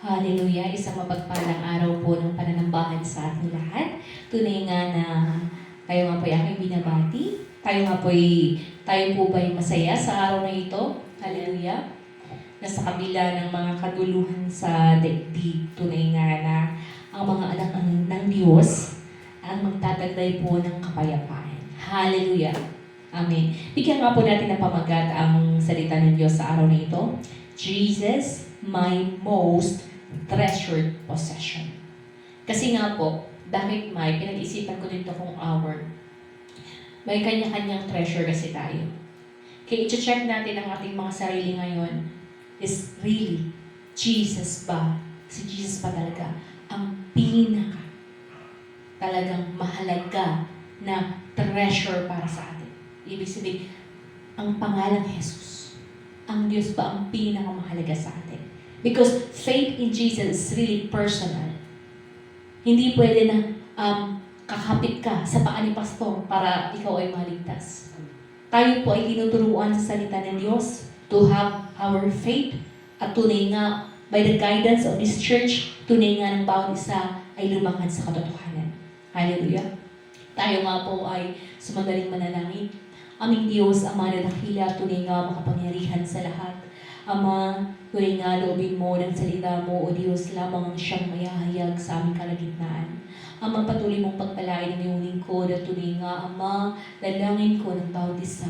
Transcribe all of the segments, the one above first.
Hallelujah! Isang mapagpalang araw po ng pananambahan sa ating lahat. Tunay nga na tayo nga po ay aking binabati. Tayo po ba ay masaya sa araw na ito? Hallelujah! Na sa kabila ng mga kaguluhan sa daigdig, tunay nga na ang mga anak ng Diyos ang magtataglay po ng kapayapaan. Hallelujah! Amen. Bigyan nga po natin ng pamagat ang salita ng Diyos sa araw na ito. Jesus, my most treasured possession. Kasi nga po, bakit may pinag-isipan ko dito kung hour. May kanya-kanyang treasure kasi tayo. Kaya i-check natin ang ating mga sarili ngayon is really, Jesus ba? Si Jesus ba talaga ang pinaka talagang mahalaga na treasure para sa atin? Ibig sabihin, ang pangalang Jesus. Ang Diyos ba ang pinakamahalaga sa atin? Because faith in Jesus is really personal. Hindi pwede na kakapit ka sa paa ni pastor para ikaw ay maligtas. Tayo po ay tinuturuan sa salita ng Diyos to have our faith at tunay nga, by the guidance of this church, tunay nga ng bawat isa ay lumakad sa katotohanan. Hallelujah! Tayo nga po ay sumadaling manalangin. Aming Diyos, Ama na dakila, tunay nga makapangyarihan sa lahat. Ama, tunay nga loobin mo ng salita mo, O Diyos, lamang ang siyang mayahayag sa aming kalagitnaan. Ama, patuloy mong pagpalain ng iyong lingkod at tunay nga, Ama, dalangin ko ng bawat isa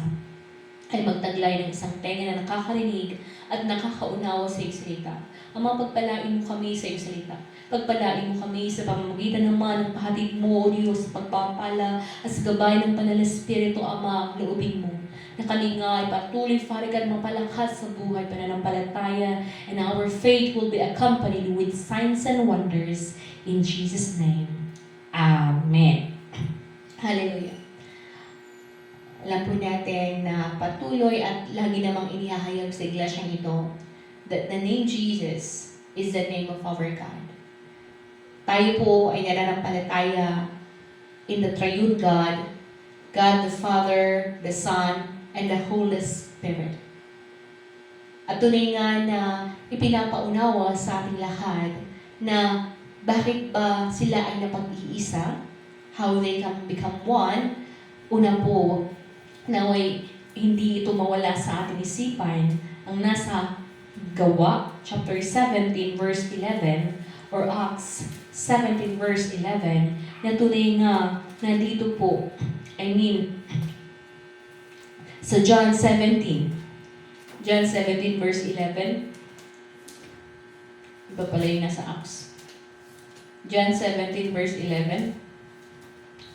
ay magtaglay ng isang tenga na nakakarinig at nakakaunawa sa iyong salita. Ama, pagpalain mo kami sa iyong salita. Pagpalain mo kami sa pamamagitan naman ng pahatid mo, O Diyos, sa pagpapala at sa gabay ng Banal na Espiritu, Ama, ang loobin mo. Nakalinga ay patuloy, Father God, mapalakas sa buhay, pananampalataya, and our faith will be accompanied with signs and wonders in Jesus' name. Amen. Hallelujah. Alam po natin na patuloy at lagi namang inihahayag sa iglesyang ito that the name Jesus is the name of our God. Tayo po ay nananampalataya in the triune God, God the Father, the Son, and the Holy Spirit. At tunay nga na ipinapaunawa sa ating lahat na bakit ba sila ay napag-iisa, how they can become one. Una po, naway hindi ito mawala sa ating isipan, ang nasa Gawa, chapter 17, verse 11, or Acts 17, verse 11, na tunay nga nandito po, sa John 17, verse 11, iba pala yung nasa Acts. John 17, verse 11,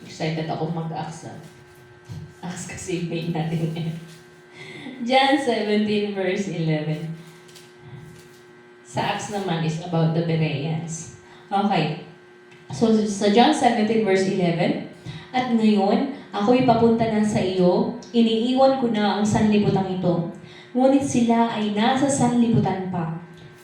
excited ako mag-Acts na. Acts kasi pain natin eh. John 17, verse 11. Sa Acts naman is about the Bereans. Okay. So, sa John 17, verse 11, at ngayon, ako'y papunta na sa iyo, iniiwan ko na ang sanlibutan ito. Ngunit sila ay nasa sanlibutan pa.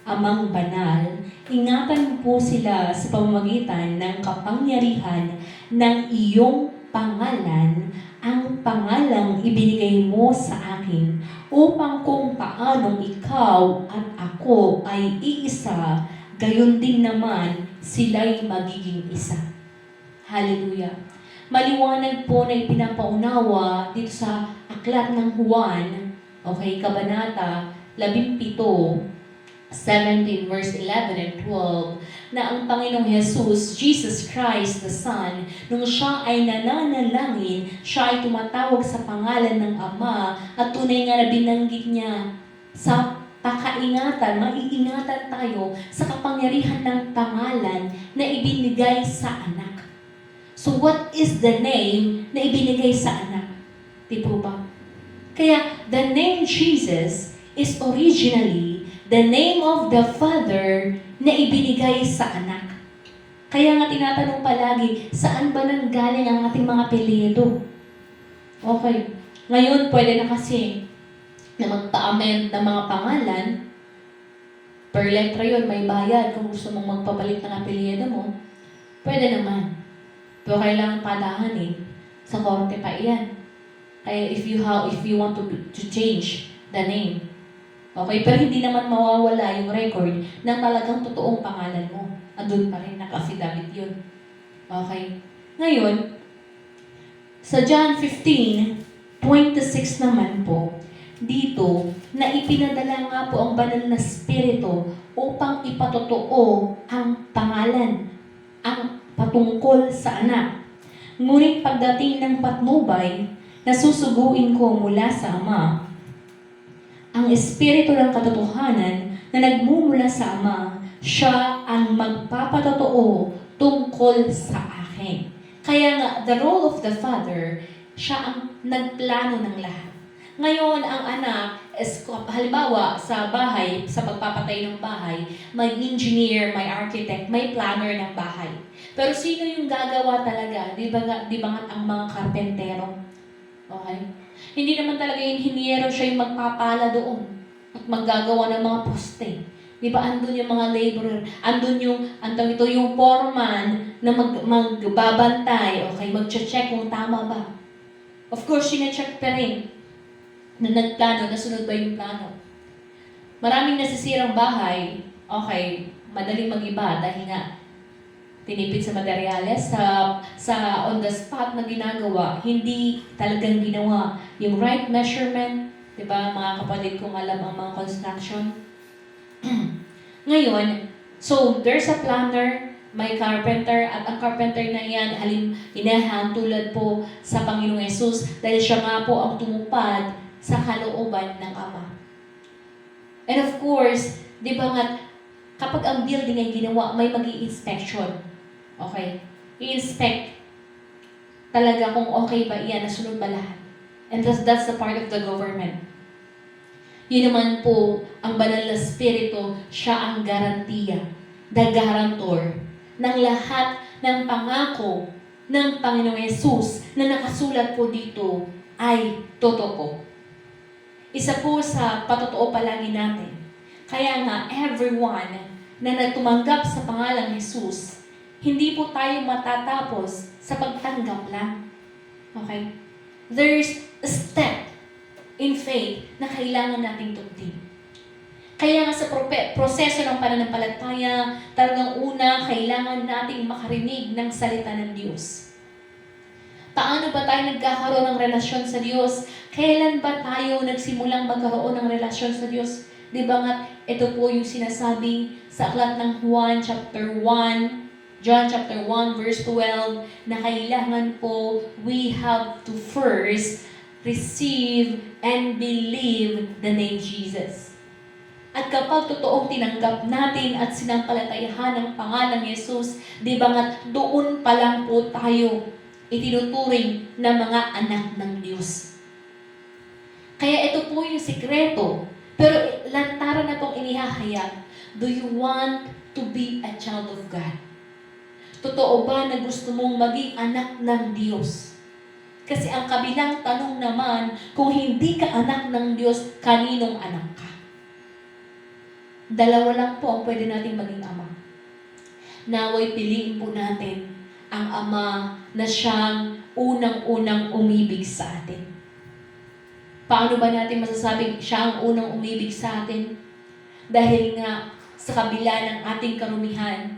Amang banal, ingatan po sila sa pamamagitan ng kapangyarihan ng iyong pangalan, ang pangalang ibinigay mo sa akin, upang kung paanong ikaw at ako ay iisa, gayon din naman sila'y magiging isa. Hallelujah! Maliwanag po na ipinapaunawa dito sa aklat ng Juan, okay, Kabanata 17, 17 verse 11 and 12, na ang Panginoong Jesus, Jesus Christ the Son, nung siya ay nananalangin, siya ay tumatawag sa pangalan ng Ama, at tunay nga na binanggit niya sa pakaingatan, maiingatan tayo sa kapangyarihan ng pangalan na ibinigay sa anak. So what is the name na ibinigay sa anak? Di po ba? Kaya the name Jesus is originally the name of the Father na ibinigay sa anak. Kaya nga tinatanong palagi, saan ba nanggaling ang ating mga apelyido? Okay. Ngayon, pwede na kasi na magpa-amend ng mga pangalan. Per letra yun, may bayad. Kung gusto mong magpapalit ng apelyido mo, pwede naman. Pero kailangan padahan eh. Sa korte pa iyan. Kaya if you want to change the name, Okay? Pero hindi naman mawawala yung record ng talagang totoong pangalan mo. Andun pa rin, naka-affidavit yun. Okay? Ngayon, sa John 15:26 naman po, dito, na ipinadala nga po ang banal na spirito upang ipatotoo ang pangalan, ang patungkol sa anak. Ngunit pagdating ng patnubay, nasusuguin ko mula sa Ama, ang espiritu ng katotohanan na nagmumula sa Ama, siya ang magpapatotoo tungkol sa akin. Kaya nga, the role of the Father, siya ang nagplano ng lahat. Ngayon, ang anak, halimbawa sa bahay, sa pagpapatay ng bahay, may engineer, may architect, may planner ng bahay. Pero sino yung gagawa talaga? Di ba nga ang mga karpentero? Okay? Hindi naman talaga yung hiniero siya yung magpapala doon at maggagawa ng mga poste. Di ba andun yung mga laborer, andun yung foreman na magbabantay, okay, mag-check kung tama ba. Of course, sine-check pa rin na nagplano, nasunod ba yung plano. Maraming nasisirang bahay, okay, madaling mag-iba dahil nga tinipid sa materyales, sa on the spot na ginagawa, hindi talagang ginawa yung right measurement, di ba mga kapatid kung alam ang mga construction. Ngayon, so there's a planner, may carpenter, at ang carpenter na yan, tulad po sa Panginoong Yesus dahil siya nga po ang tumupad sa kalooban ng Ama. And of course, di ba nga, kapag ang building ay ginawa, may mag-i-inspection. Okay? I-inspect talaga kung okay ba iyan, nasunod ba lahat. And that's the part of the government. Yun naman po, ang banal na spirito, siya ang garantiya, the guarantor ng lahat ng pangako ng Panginoong Yesus na nakasulat po dito ay totoo. Isa po sa patotoo palagi natin. Kaya nga, everyone na nagtumanggap sa pangalang Jesus, hindi po tayo matatapos sa pagtanggap lang. Okay? There's a step in faith na kailangan nating tundin. Kaya nga sa proseso ng pananampalataya, talagang una, kailangan nating makarinig ng salita ng Diyos. Paano ba tayo nagkakaroon ng relasyon sa Diyos? Kailan ba tayo nagsimulang magkaroon ng relasyon sa Diyos? Di ba nga, ito po yung sinasabi sa aklat ng John chapter 1 verse 12, na kailangan po we have to first receive and believe the name Jesus. At kapag totoong tinanggap natin at sinampalatayahan ng pangalang Yesus, di ba nga doon pa lang po tayo itinuturing na mga anak ng Diyos. Kaya ito po yung sikreto. Pero lantaran na itong inihahayag. Do you want to be a child of God? Totoo ba na gusto mong maging anak ng Diyos? Kasi ang kabilang tanong naman, kung hindi ka anak ng Diyos, kaninong anak ka? Dalawa lang po ang pwede nating maging ama. Naway piliin po natin ang Ama na siyang unang-unang umibig sa atin. Paano ba natin masasabing siya ang unang umibig sa atin? Dahil nga sa kabila ng ating karumihan,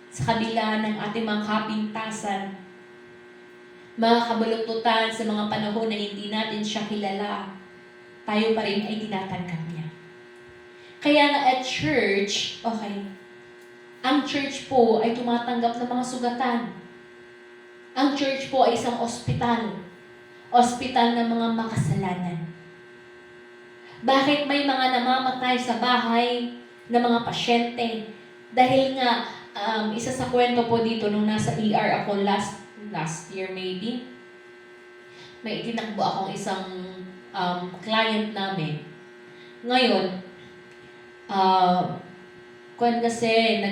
sa kabila ng ating mga kapintasan, mga kabaluktutan sa mga panahon na hindi natin siya kilala, tayo pa rin ay tinatanggap niya. Kaya nga at church, okay, ang church po ay tumatanggap ng mga sugatan. Ang church po ay isang ospital. Ospital ng mga makasalanan. Bakit may mga namamatay sa bahay ng mga pasyente? Dahil nga, isa sa kwento po dito, nung nasa ER ako last year maybe, may itinakbo akong isang client namin. Ngayon, kasi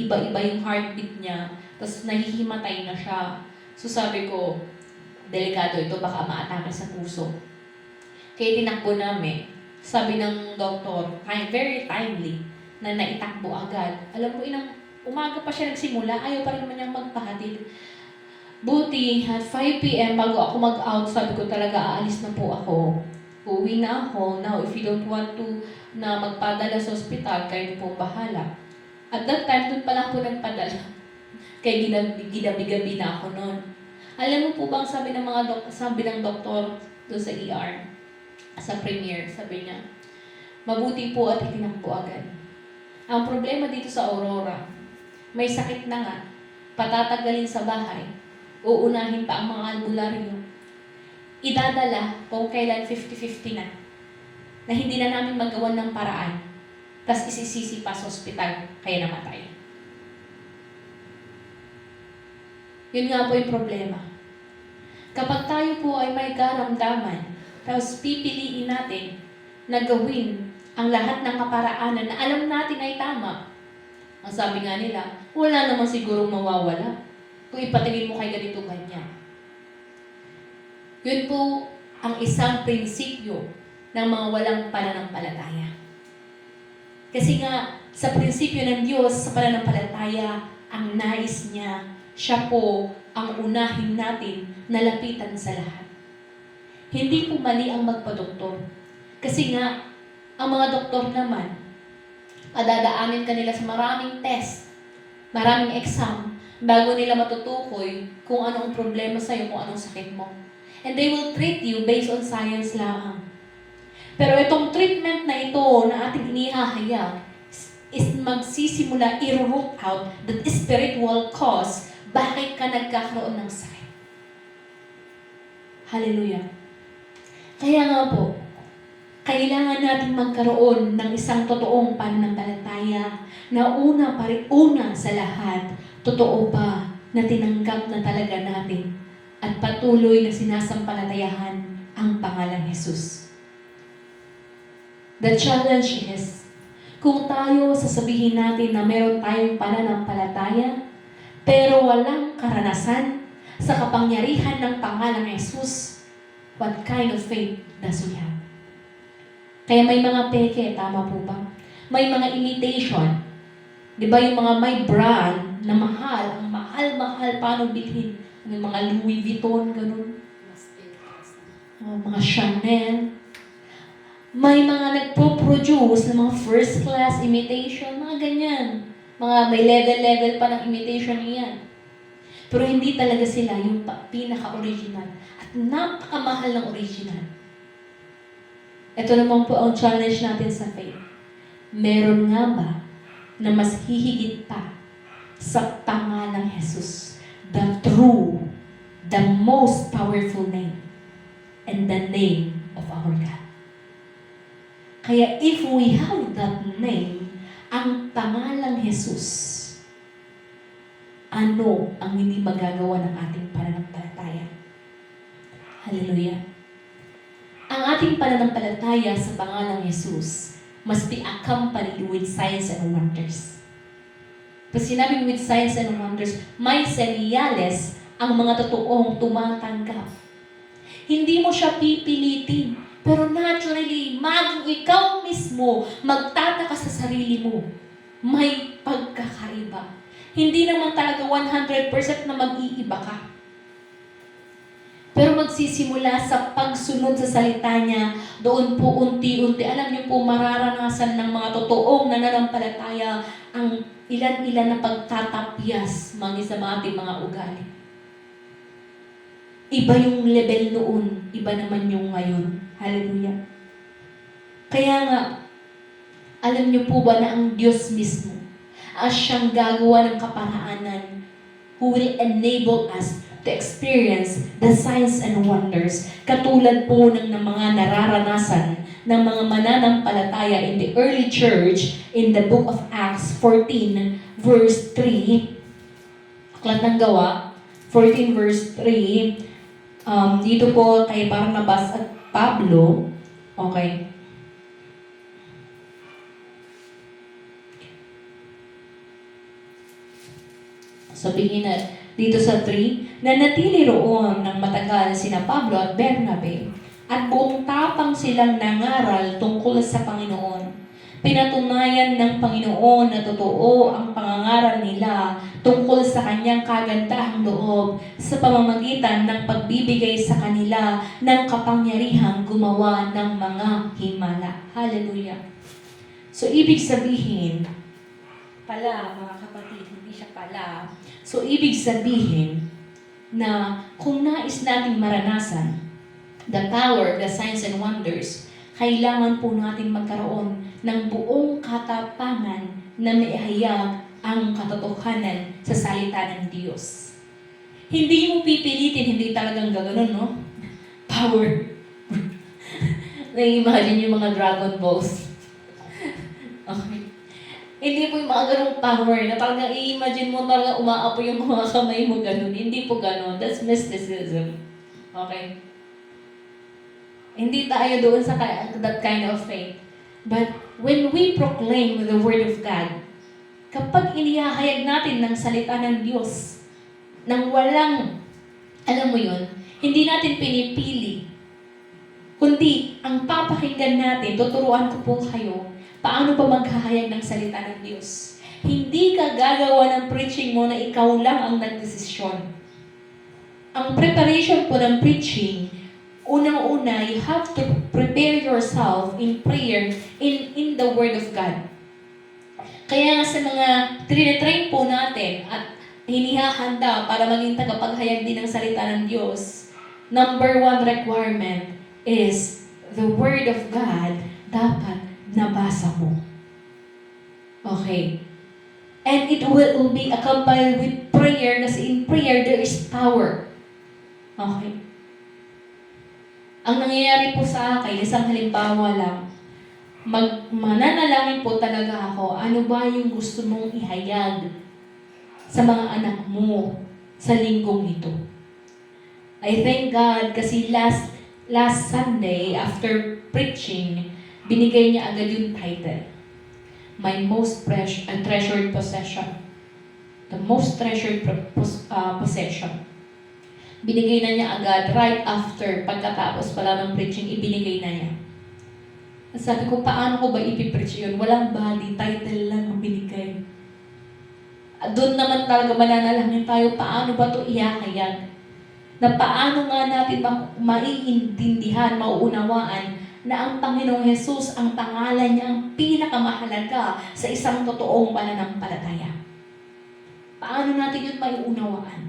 iba-iba yung heartbeat niya, tapos nahihimatay na siya. So sabi ko, delikado ito, baka maatake sa puso. Kaya tinakbo namin. Sabi ng doktor, very timely, na naitakbo agad. Alam mo, umaga pa siya nagsimula, ayaw pa rin naman niyang magpahatid. Buti, at 5 p.m. bago ako mag-out, sabi ko talaga, aalis na po ako. Uuwi na ako. Now, if you don't want to na magpadala sa ospital, kayo po bahala. At that time, doon pa lang po nagpadala. Kaya ginabi-gabi na ako noon. Alam mo po bang sabi ng doktor doon sa ER, sa premier, sabi niya, mabuti po at itinakbo agad. Ang problema dito sa Aurora, may sakit na nga, patatagalin sa bahay, uunahin pa ang mga albularyo, idadala kung kailan 50-50 na hindi na namin magawan ng paraan, tas isisisi pa sa ospital, kaya namatay. Yun nga po yung problema. Kapag tayo po ay may karamdaman, tapos pipiliin natin na gawin ang lahat ng kaparaanan na alam natin ay tama. Ang sabi nga nila, wala naman sigurong mawawala kung ipatingin mo kay ganito ganyan. Yun po ang isang prinsipyo ng mga walang pananampalataya. Kasi nga, sa prinsipyo ng Diyos, sa pananampalataya, ang nais niya, siya po ang unahin natin na lapitan sa lahat. Hindi po mali ang magpa-doktor. Kasi nga, ang mga doktor naman, padadaanin ka nila sa maraming test, maraming exam, bago nila matutukoy kung anong problema sa'yo, kung anong sakit mo. And they will treat you based on science lang. Pero itong treatment na ito na ating inihahayag is magsisimula i-root out the spiritual cause bakit ka nagkakaroon ng sakit. Hallelujah. Kaya nga po, kailangan natin magkaroon ng isang totoong pananampalataya na una sa lahat, totoo ba na tinanggap na talaga natin at patuloy na sinasampalatayahan ang pangalang Jesus. The challenge is, kung tayo sasabihin natin na meron tayong pananampalataya, pero walang karanasan sa kapangyarihan ng pangalang Jesus, what kind of faith does we have? Kaya may mga peke, tama po ba? May mga imitation. Di ba yung mga may brand na mahal, ang mahal-mahal, paano bilhin? Yung mga Louis Vuitton, ganun. Mga Chanel. May mga nagpo-produce ng mga first class imitation, mga ganyan. Mga may level-level pa ng imitation niyan. Pero hindi talaga sila yung pinaka-original. At napakamahal ng original. Ito naman po ang challenge natin sa faith. Meron nga ba na mas hihigit pa sa pangalang Jesus? The true, the most powerful name, and the name of our God. Kaya if we have that name, ang pangalang Jesus, ano ang hindi magagawa ng ating pananampalataya? Hallelujah. Ang ating pananampalataya sa pangalang Jesus must be accompanied with signs and wonders. Pag sinabing with signs and wonders, may senyales ang mga totoong tumatanggap. Hindi mo siya pipilitin, pero naturally, maging ikaw mismo, magtataka sa sarili mo, may pagkakaiba. Hindi naman talaga 100% na mag-iiba ka. Pero magsisimula sa pagsunod sa salita niya, doon po unti-unti, alam niyo po, mararanasan ng mga totoong nananampalataya ang ilan-ilan na pagtatapyas sa mga ating mga ugali. Iba yung level noon, iba naman yung ngayon. Hallelujah. Kaya nga, alam niyo po ba na ang Diyos mismo, siyang gagawa ng kaparaanan who will enable us to experience the signs and wonders, katulad po ng mga nararanasan ng mga mananampalataya in the early church in the book of Acts 14 verse 3. Aklat ng Gawa 14 verse 3. Dito po kay Barnabas at Pablo. Okay. Sabihin na dito sa 3, nanatili roon ng matagal sina Pablo at Bernabe at buong tapang silang nangaral tungkol sa Panginoon. Pinatunayan ng Panginoon na totoo ang pangangaral nila tungkol sa kanyang kagandahang loob sa pamamagitan ng pagbibigay sa kanila ng kapangyarihang gumawa ng mga himala. Hallelujah. So, ibig sabihin, pala, mga kapatid, hindi siya pala. So, ibig sabihin na kung nais nating maranasan the power of the signs and wonders, kailangan po natin magkaroon ng buong katapangan na maihayag ang katotohanan sa salita ng Diyos. Hindi mo pipilitin, hindi talagang gano'n, no? Power. Na-imagine yung mga Dragon Balls. Okay. Hindi po yung mga ganong power na talagang i-imagine mo talaga umaapoy yung mga kamay mo gano'n. Hindi po gano'n. That's mysticism. Okay? Hindi tayo doon sa that kind of faith. But when we proclaim the Word of God, kapag inihahayag natin ng salita ng Diyos, nang walang, alam mo yun, hindi natin pinipili, kundi ang papakinggan natin, tuturuan ko po kayo, paano ba maghahayag ng salita ng Diyos. Hindi ka gagawa ng preaching mo na ikaw lang ang nagdesisyon. Ang preparation po ng preaching, unang-una, you have to prepare yourself in prayer in the Word of God. Kaya nga sa mga trinatrain po natin at hinihahanda para maging tagapaghayag din ng salita ng Diyos, number 1 requirement is the Word of God dapat nabasa mo. Okay. And it will be accompanied with prayer kasi in prayer there is power. Okay. Ang nangyayari po sa akin, isang halimbawa lang, mananalangin po talaga ako, ano ba yung gusto mong ihayag sa mga anak mo sa linggong ito. I thank God kasi last Sunday, after preaching, binigay niya agad yung title. My most treasured possession. The most treasured possession. Binigay na niya agad right after, pagkatapos pala ng preaching, ibinigay na niya. Sabi ko, paano ko ba ipipreach yun? Walang body, title lang ang binigay. Doon naman talaga mananalangin tayo, paano ba ito ihahayag? Na paano nga natin maiintindihan, mauunawaan na ang Panginoong Jesus, ang pangalan niya, ang pinakamahalaga sa isang totoong pananampalataya. Paano natin yun maiunawaan?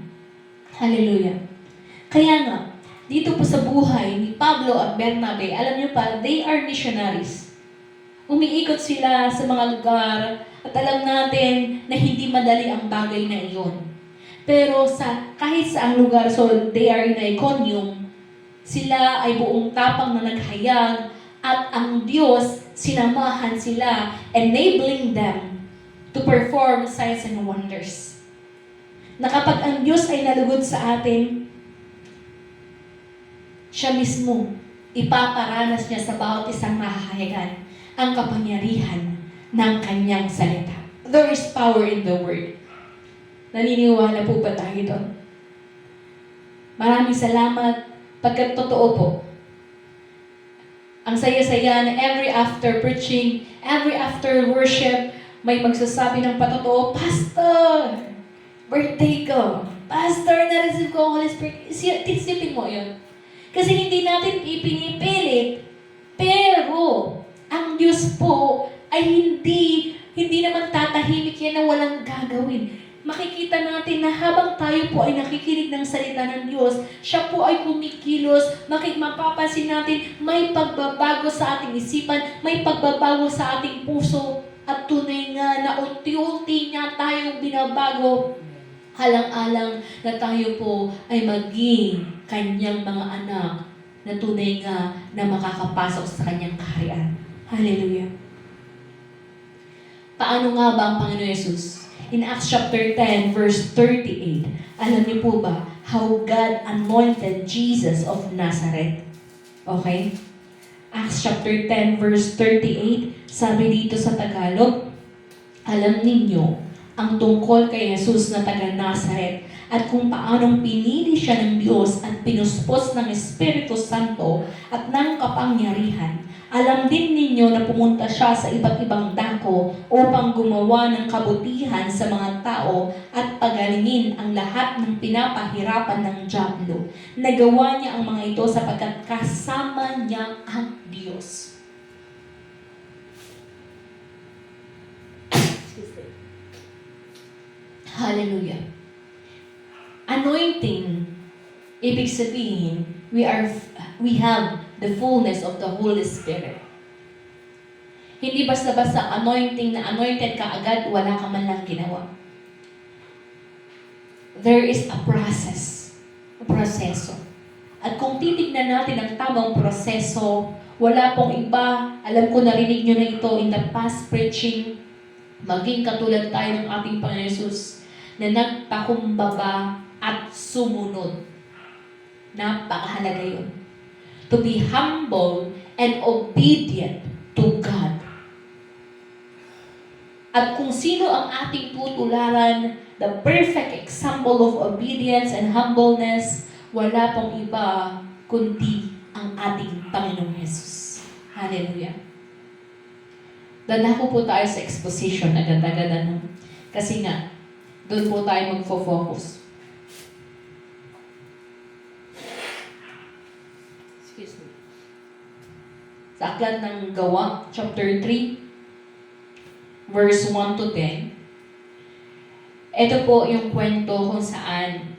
Hallelujah. Kaya nga, dito po sa buhay ni Pablo at Bernabe, alam niyo pa, they are missionaries. Umiikot sila sa mga lugar at alam natin na hindi madali ang bagay na iyon. Pero kahit sa ang lugar, so they are in Iconium, sila ay buong tapang na naghayag at ang Diyos, sinamahan sila, enabling them to perform signs and wonders. Na kapag ang Diyos ay nalugod sa atin, siya mismo, ipaparanas niya sa bawat isang nahahayagan ang kapangyarihan ng kanyang salita. There is power in the Word. Naniniwala po ba tayo doon? Maraming salamat pagkat totoo po. Ang saya-saya na every after preaching, every after worship, may magsasabi ng patotoo, Pastor! Birthday ko! Pastor, na-receive ko ang Holy Spirit. Isipin mo yun. Kasi hindi natin ipinipilit. Pero, ang Diyos po ay hindi naman tatahimik yan na walang gagawin. Makikita natin na habang tayo po ay nakikinig ng salita ng Diyos, siya po ay kumikilos, mapapansin natin may pagbabago sa ating isipan, may pagbabago sa ating puso, at tunay nga na unti-unti niya tayong binabago. Halang-alang na tayo po ay maging kanyang mga anak na tunay nga na makakapasok sa kanyang kaharian. Hallelujah. Paano nga ba ang Panginoon Jesus? In Acts chapter 10, verse 38, alam niyo po ba how God anointed Jesus of Nazareth? Okay? Acts chapter 10, verse 38, sabi dito sa Tagalog, alam ninyo ang tungkol kay Jesus na taga Nazareth at kung paanong pinili siya ng Diyos at pinuspos ng Espiritu Santo at ng kapangyarihan Alam din ninyo na pumunta siya sa iba't ibang dako upang gumawa ng kabutihan sa mga tao at pagalingin ang lahat ng pinapahirapan ng dyablo. Nagawa niya ang mga ito sapagkat kasama niya ang Diyos. Hallelujah. Anointing, ibig sabihin, we have the fullness of the Holy Spirit. Hindi basta-basta anointing na anointed ka agad, wala ka man lang ginawa. There is a proseso. At kung titignan natin ang tamang proseso, wala pong iba, alam ko narinig nyo na ito in the past preaching, maging katulad tayo ng ating Panginoon Yesus na nagpakumbaba at sumunod. Napakahalaga yun. To be humble and obedient to God. At kung sino ang ating tutularan, the perfect example of obedience and humbleness, wala pong iba kundi ang ating Panginoong Yesus. Hallelujah. Dadako po tayo sa exposition agad-agad ano. Kasi nga, doon po tayo magfo-focus. Sa aklat ng Gawa, chapter 3, verse 1 to 10. Ito po yung kwento kung saan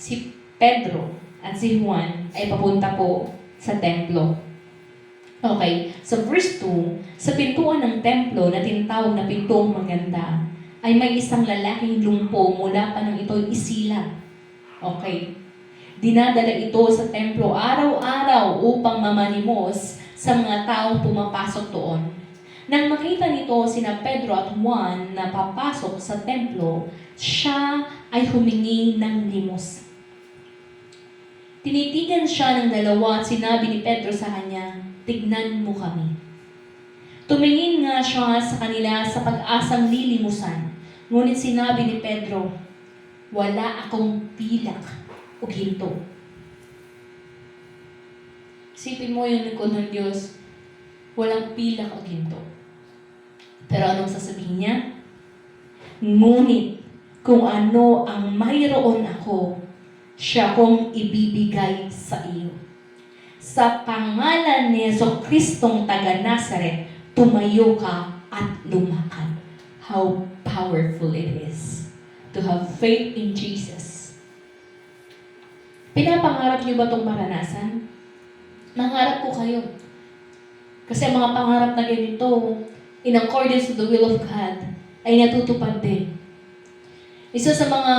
si Pedro at si Juan ay papunta po sa templo. Okay, sa verse 2, sa pintuan ng templo na tinatawag na pintong maganda, ay may isang lalaking lumpo mula pa nang ito'y isilang. Okay. Dinadala ito sa templo araw-araw upang mamanimos sa mga taong pumapasok doon. Nang makita nito sina Pedro at Juan na papasok sa templo, siya ay humingi ng limos. Tinitigan siya ng dalawa at sinabi ni Pedro sa kanya, "Tignan mo kami." Tumingin nga siya sa kanila sa pag-asang lilimusan. Ngunit sinabi ni Pedro, "Wala akong pilak o ginto." Isipin mo yung lingkod ng Diyos, walang pilak o ginto. Pero anong sasabihin niya? Ngunit kung ano ang mayroon ako, siya kong ibibigay sa iyo. Sa pangalan ni Jesucristong taga Nazaret, tumayo ka at lumakad. How powerful it is to have faith in Jesus. Pinapangarap niyo ba itong maranasan? Nangarap ko kayo. Kasi ang mga pangarap na ganito, in accordance to the will of God, ay natutupad din. Isa sa mga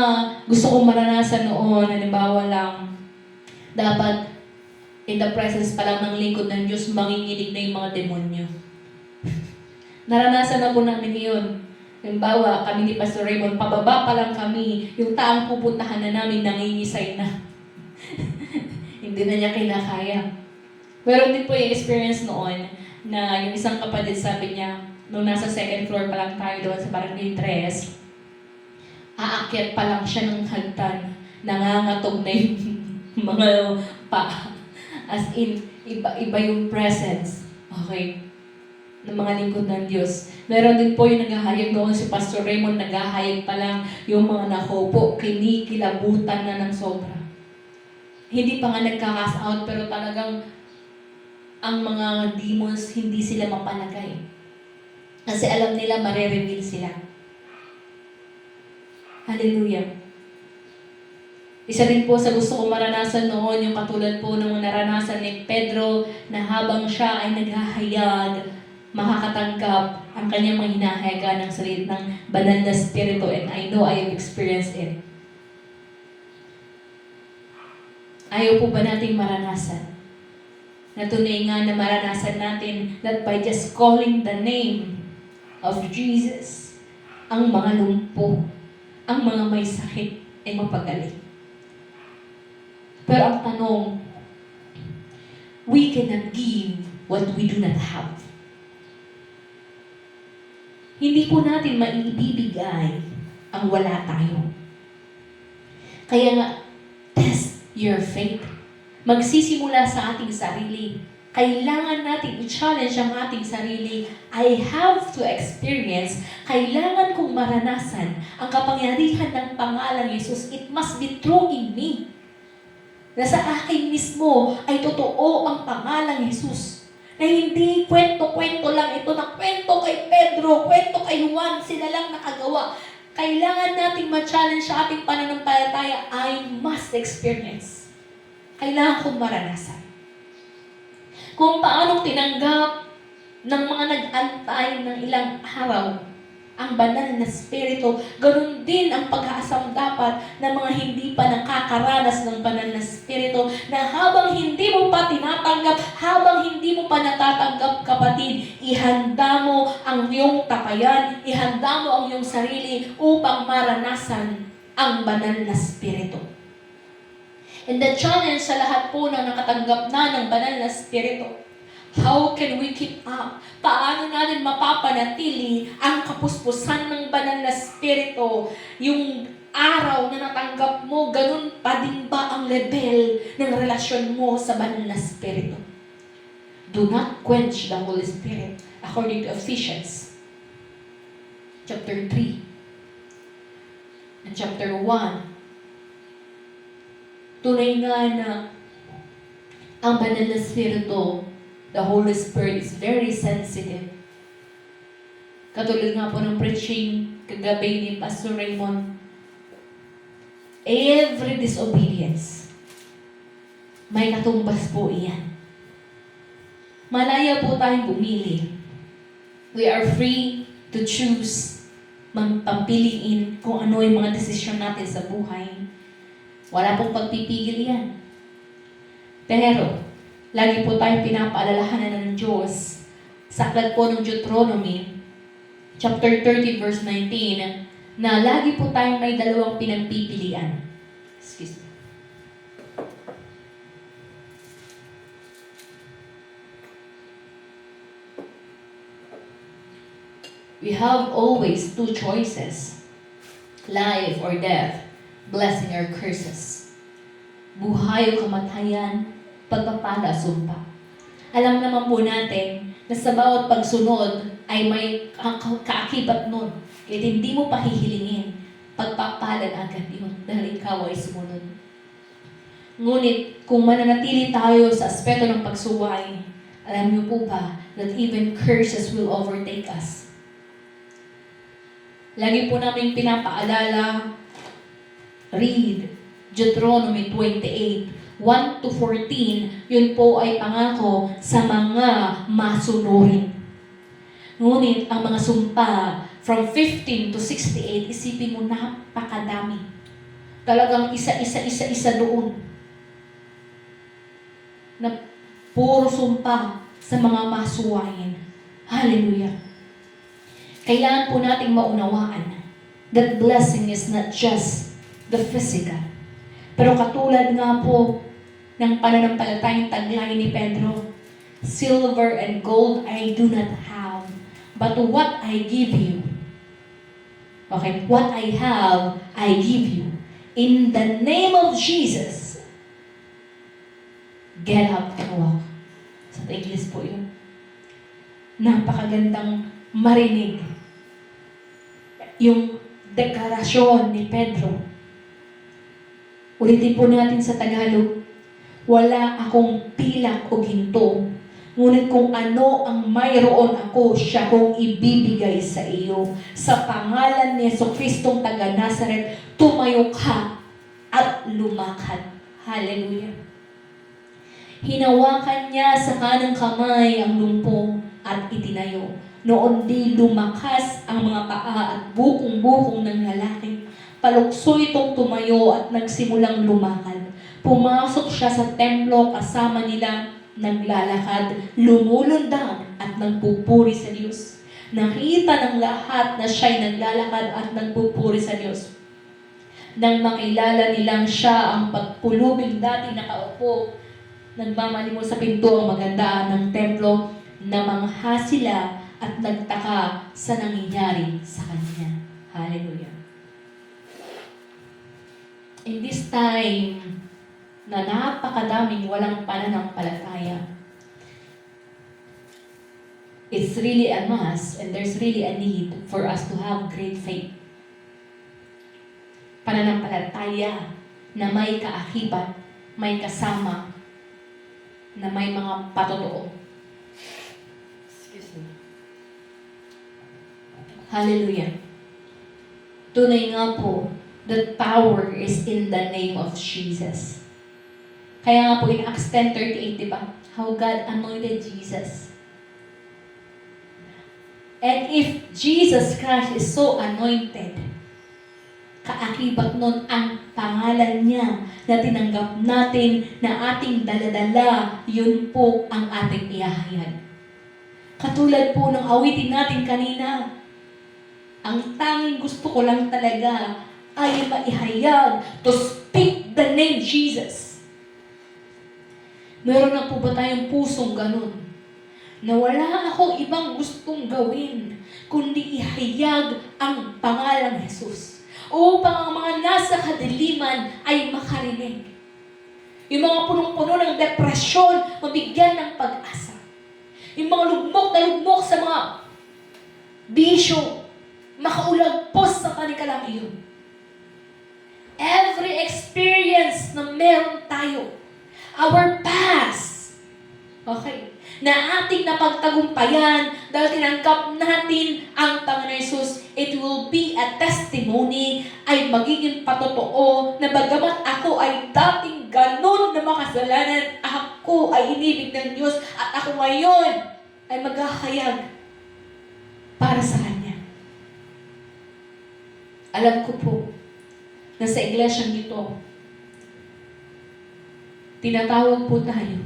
gusto kong maranasan noon, halimbawa lang, dapat in the presence pa lang ng lingkod ng Diyos, manginginig na yung mga demonyo. Naranasan na po namin yun. Halimbawa, kami ni Pastor Raymond, pababa pa lang kami, yung taang pupuntahan na namin, nangingisay na. Hindi na niya kinakaya. Meron din po yung experience noon na yung isang kapatid sabi niya, nung nasa second floor pa lang tayo doon sa Barangay 3, aakyat pa lang siya ng hagdan, nangangatog na yung mga pa. As in, iba yung presence. Okay? Ng mga lingkod ng Diyos. Meron din po yung naghahayag doon si Pastor Raymond, naghahayag pa lang yung mga nakopo, kinikilabutan na ng sobra. Hindi pa nga nagka-cast out, pero talagang ang mga demons, hindi sila mapalagay. Kasi alam nila, mare-reveal sila. Hallelujah. Isa din po sa gusto kong maranasan noon, yung katulad po ng naranasan ni Pedro, na habang siya ay naghahayag, makakatanggap ang kanyang mga hinahayagan ng sarili ng banal na spirito, and I know I have experienced it. Ayaw po ba nating maranasan? Na tunay nga na maranasan natin that by just calling the name of Jesus, ang mga lumpo, ang mga may sakit ay mapagaling. Pero ang tanong, we cannot give what we do not have. Hindi po natin maibibigay ang wala tayo. Kaya nga, test your faith. Magsisimula sa ating sarili. Kailangan natin i-challenge ang ating sarili. I have to experience, kailangan kong maranasan ang kapangyarihan ng pangalang Jesus. It must be true in me. Na sa akin mismo ay totoo ang pangalang Jesus. Na hindi kwento-kwento lang ito, na kwento kay Pedro, kwento kay Juan, sila lang nakagawa. Kailangan nating ma-challenge sa ating pananampalataya. I must experience. Kailangan kong maranasan. Kung paano tinanggap ng mga nag-antay ng ilang araw ang banal na spirito, ganoon din ang pag-aasam dapat ng mga hindi pa nakakaranas ng banal na spirito, na habang hindi mo pa tinatanggap, habang hindi mo pa natatanggap, kapatid, ihanda mo ang iyong tapayan, ihanda mo ang iyong sarili upang maranasan ang banal na spirito. And the challenge sa lahat po na nakatanggap na ng banal na spirito, how can we keep up? Paano natin mapapanatili ang kapuspusan ng banal na spirito? Yung araw na natanggap mo, ganun pa din ba ang level ng relasyon mo sa banal na spirito? Do not quench the Holy Spirit, according to Ephesians chapter 3 and chapter 1. Tunay nga na ang banal na spirito, the Holy Spirit is very sensitive. Katulad nga po ng preaching kagabi ni Pastor Raymond, every disobedience, may katumbas po iyan. Malaya po tayong bumili. We are free to choose, pambiliin kung ano yung mga desisyon natin sa buhay. Wala pong pagpipigil yan. Pero, lagi po tayong pinapaalalahanan ng Diyos sa aklat po ng Deuteronomy, chapter 30, verse 19, na lagi po tayong may dalawang pinagpipilian. Excuse me. We have always two choices, life or death, blessing or curses. Buhay o kamatayan, pagpapala, sumpa. Alam naman po natin na sa bawat pagsunod ay may kaakibat nun. Kaya hindi mo pahihilingin, pagpapalan agad yun dahil ikaw ay sumunod. Ngunit kung mananatili tayo sa aspeto ng pagsuway, alam niyo po ba that even curses will overtake us? Lagi po namin pinapaalala, read Deuteronomy 28, 1 to 14, yun po ay pangako sa mga masunurin. Ngunit ang mga sumpa, from 15 to 68, isipin mo, napakadami. Talagang isa doon. Na puro sumpa sa mga masuwain. Hallelujah. Kailangan po nating maunawaan that blessing is not just the physical. Pero katulad nga po ng pananampalatayang taglay ni Pedro, silver and gold I do not have, but what I give you. Okay, what I have, I give you. In the name of Jesus, get up and walk. Sa English po yun. Napakagandang marinig yung deklarasyon ni Pedro. Ulitin po natin sa Tagalog, wala akong pilak o ginto, ngunit kung ano ang mayroon ako, siya kong ibibigay sa iyo. Sa pangalan ni Jesucristong taga Nazaret, tumayo ka at lumakad. Hallelujah. Hinawakan niya sa kanang kamay ang lumpong at itinayo. Noon di lumakas ang mga paa at bukong-bukong ng lalaki. Palukso itong tumayo at nagsimulang lumakad. Pumasok siya sa templo kasama nila, naglalakad, lumulundag at nagpupuri sa Diyos. Nakita ng lahat na siya'y naglalakad at nagpupuri sa Diyos. Nang makilala nilang siya ang pagpulubing dati nakaupo, nagmamalimos sa pinto ang magandaan ng templo, namangha sila at nagtaka sa nangyayari sa kanya. Hallelujah. In this time na napakadaming walang pananampalataya, it's really a must and there's really a need for us to have great faith. Pananampalataya na may kaakibat, may kasama, na may mga patotoo. Excuse me. Hallelujah. Tunay nga po, that power is in the name of Jesus. Kaya nga po in Acts 10:38, di ba? How God anointed Jesus. And if Jesus Christ is so anointed, kaakibat nun ang pangalan niya na tinanggap natin na ating daladala, yun po ang ating ihahayag. Katulad po ng awitin natin kanina, ang tanging gusto ko lang talaga ay maihayag to speak the name Jesus. Meron na po ba tayong pusong ganun? Na wala akong ibang gustong gawin, kundi ihayag ang pangalang Jesus. Upang ang mga nasa kadiliman ay makarinig. Yung mga punong-puno ng depresyon, mabigyan ng pag-asa. Yung mga lugmok na lugmok sa mga bisyo, makaulagpos sa kanikalang iyon. Every experience na meron tayo, our past, okay, na ating napagtagumpayan dahil tinanggap natin ang Panginoon Jesus, it will be a testimony, ay magiging patotoo na bagamat ako ay dating ganon na makasalanan, ako ay inibig ng Diyos at ako ngayon ay maghahayag para sa Kanya. Alam ko po na sa iglesyang ito, tinatawag po tayo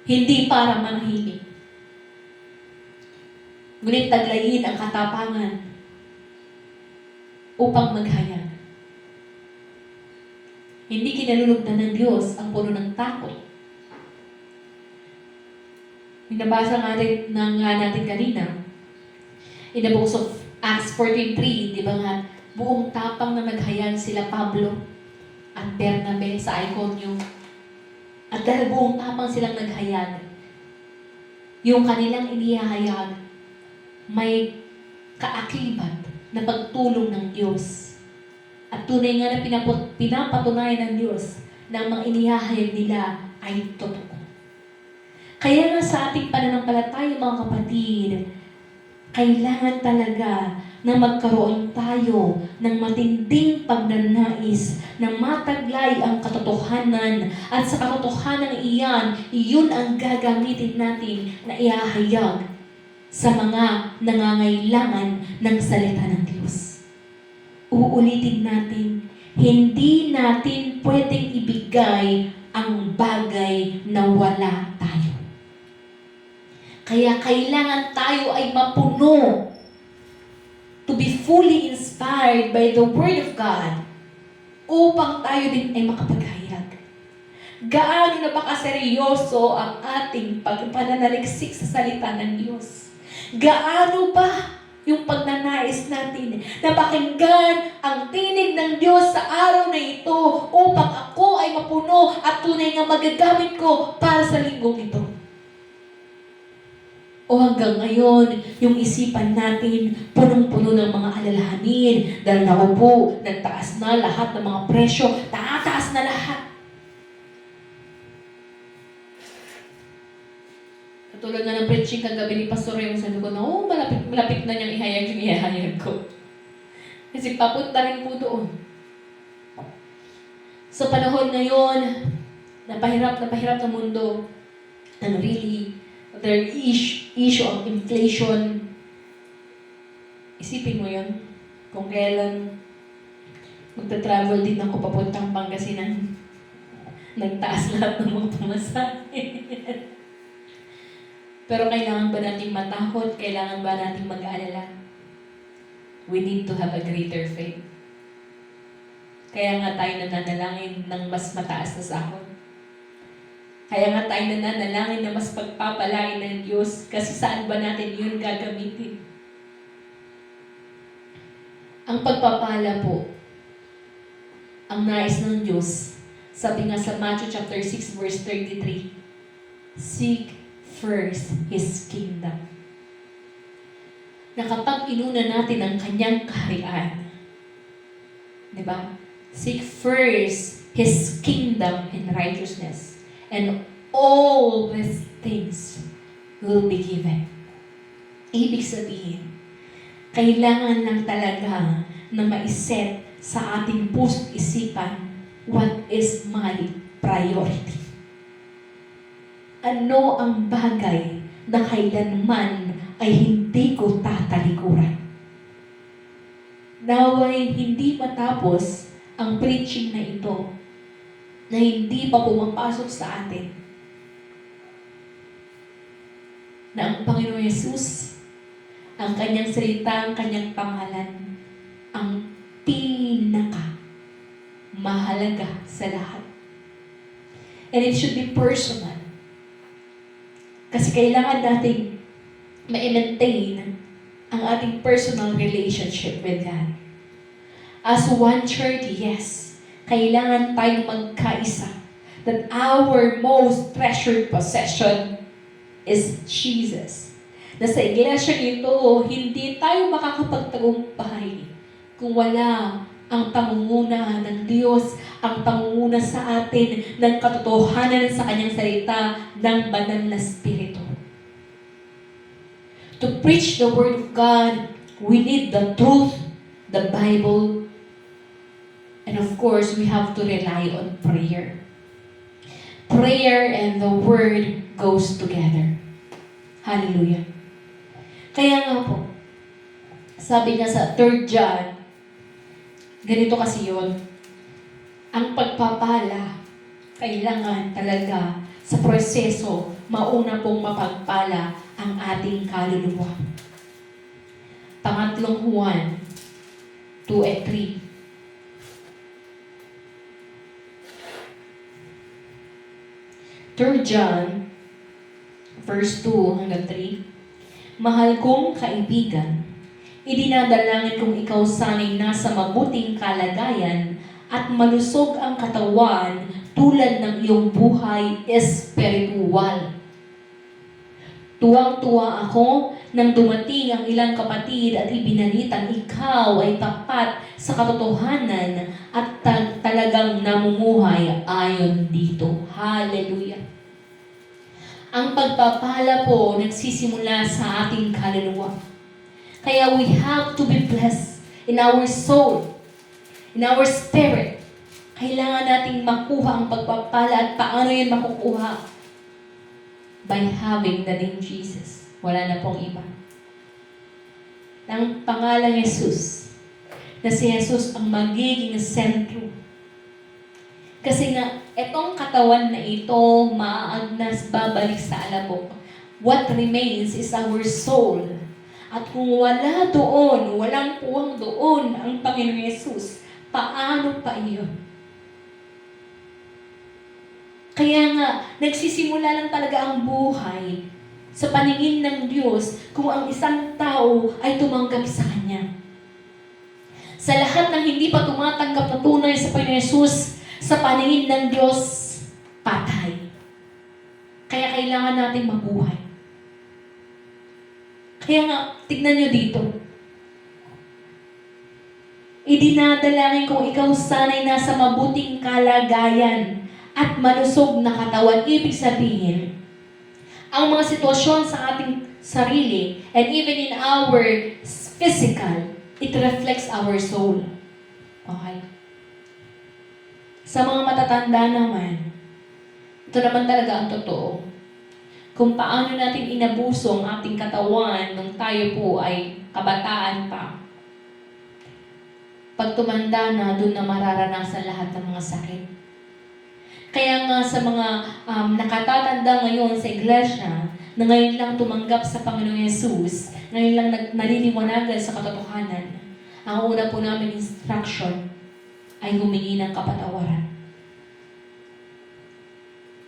hindi para manahimik. Ngunit taglayin ang katapangan upang maghayag. Hindi kinalulugdan ng Diyos ang puno ng takot. Binabasa nga natin kanina, in the books of Acts 14:3, di ba nga, buong tapang na naghayag sila Pablo at Bernabe sa Iconium. At dahil buong tapang silang naghayag, yung kanilang inihahayag, may kaakibat na pagtulong ng Diyos. At tunay nga na pinapatunayan ng Diyos na ang mga inihahayag nila ay totoo. Kaya nga sa ating pananampalataya, mga kapatid, kailangan talaga na magkaroon tayo ng matinding pagnanais na mataglay ang katotohanan at sa katotohanan iyan, iyon ang gagamitin natin na ihahayag sa mga nangangailangan ng salita ng Diyos. Uulitin natin, hindi natin pwedeng ibigay ang bagay na wala tayo. Kaya kailangan tayo ay mapuno to be fully inspired by the Word of God upang tayo din ay makapaghayag. Gaano na ba kaseryoso ang ating pananaliksik sa salita ng Diyos? Gaano ba yung pagnanais natin na pakinggan ang tinig ng Diyos sa araw na ito upang ako ay mapuno at tunay nga magagamit ko para sa linggong ito? O hanggang ngayon, yung isipan natin, punong-puno ng mga alalahanin, dahil naupo, nagtaas na lahat ng mga presyo, tataas na lahat. Katulad nga ng preaching kagabi ni Pastor Raymond, sabi ko na, malapit na niyang ihayag yung ihayag ko. Kasi papunta rin po doon. Sa panahon ngayon, napahirap na mundo, and really, the issue of inflation, isipin mo yun, kung kailan magta-travel din ako papuntang Pangasinan, nagtaas lahat ng mga pamasahe. Pero kailangan ba natin matakot? Kailangan ba natin mag-aalala? We need to have a greater faith. Kaya nga tayo nananalangin ng mas mataas na sahod. Kaya nga tayo nananalangin na mas pagpapalain ng Diyos kasi saan ba natin yun gagamitin? Ang pagpapala po, ang nais ng Diyos, sabi nga sa Matthew chapter 6 verse 33, seek first His kingdom. Na kapag inuna natin ang kanyang kaharian, di ba? Seek first His kingdom and righteousness, and all these things will be given. Ibig sabihin, kailangan lang talaga na maiset sa ating puso't isipan what is my priority. Ano ang bagay na kailanman ay hindi ko tatalikuran. Naway hindi matapos ang preaching na ito na hindi pa pumapasok sa atin na ang Panginoon Yesus, ang kanyang salita, ang kanyang pangalan, ang pinaka mahalaga sa lahat. And it should be personal. Kasi kailangan nating ma-maintain ang ating personal relationship with God. As one church, yes, kailangan tayong magkaisa that our most treasured possession is Jesus. Na sa iglesia nito, hindi tayo makakapagtagumpay kung wala ang pangunguna ng Diyos, ang pangunguna sa atin ng katotohanan sa kanyang salita ng banal na Espiritu. To preach the Word of God, we need the truth, the Bible, and of course, we have to rely on prayer. Prayer and the Word goes together. Hallelujah. Kaya nga po, sabi niya sa 3 John, ganito kasi yun, ang pagpapala, kailangan talaga sa proseso, mauna pong mapagpala ang ating kaluluwa. Pangatlong Juan 2 and 3. John, verse 2 hanggang 3. Mahal kong kaibigan, idinadalangin kong ikaw sana'y nasa mabuting kalagayan at malusog ang katawan tulad ng iyong buhay espiritual. Tuwang-tuwa ako nang dumating ang ilang kapatid at ibinalitang ikaw ay tapat sa katotohanan at talagang namumuhay ayon dito. Hallelujah! Ang pagpapala po nagsisimula sa ating kaluluwa. Kaya we have to be blessed in our soul, in our spirit. Kailangan nating makuha ang pagpapala at paano yun makukuha? By having the name Jesus. Wala na pong iba. Ng pangalang Jesus, na si Jesus ang magiging sentro. Kasi nga, etong katawan na ito, maaagnas, babalik sa alabok. What remains is our soul. At kung wala doon, walang puwang doon ang Panginoon Jesus, paano pa iyon? Kaya nga, nagsisimula lang talaga ang buhay sa paningin ng Diyos kung ang isang tao ay tumanggap sa Kanya. Sa lahat ng hindi pa tumatanggap na tunay sa Panginoon Jesus, sa paningin ng Diyos, patay. Kaya kailangan natin mabuhay. Kaya nga, tignan nyo dito. Idinadalangin kung ikaw sana'y nasa mabuting kalagayan at malusog na katawan. Ibig sabihin, ang mga sitwasyon sa ating sarili and even in our physical, it reflects our soul. Okay? Sa mga matatanda naman, ito naman talaga ang totoo. Kung paano natin inabuso ang ating katawan nung tayo po ay kabataan pa. Pag tumanda na, doon na mararanasan lahat ng mga sakit. Kaya nga sa mga nakatatanda ngayon sa iglesia, na ngayon lang tumanggap sa Panginoon Jesus, ngayon lang naliliwanagan sa katotohanan, ang una po namin instruction ay humingi ng kapatawaran.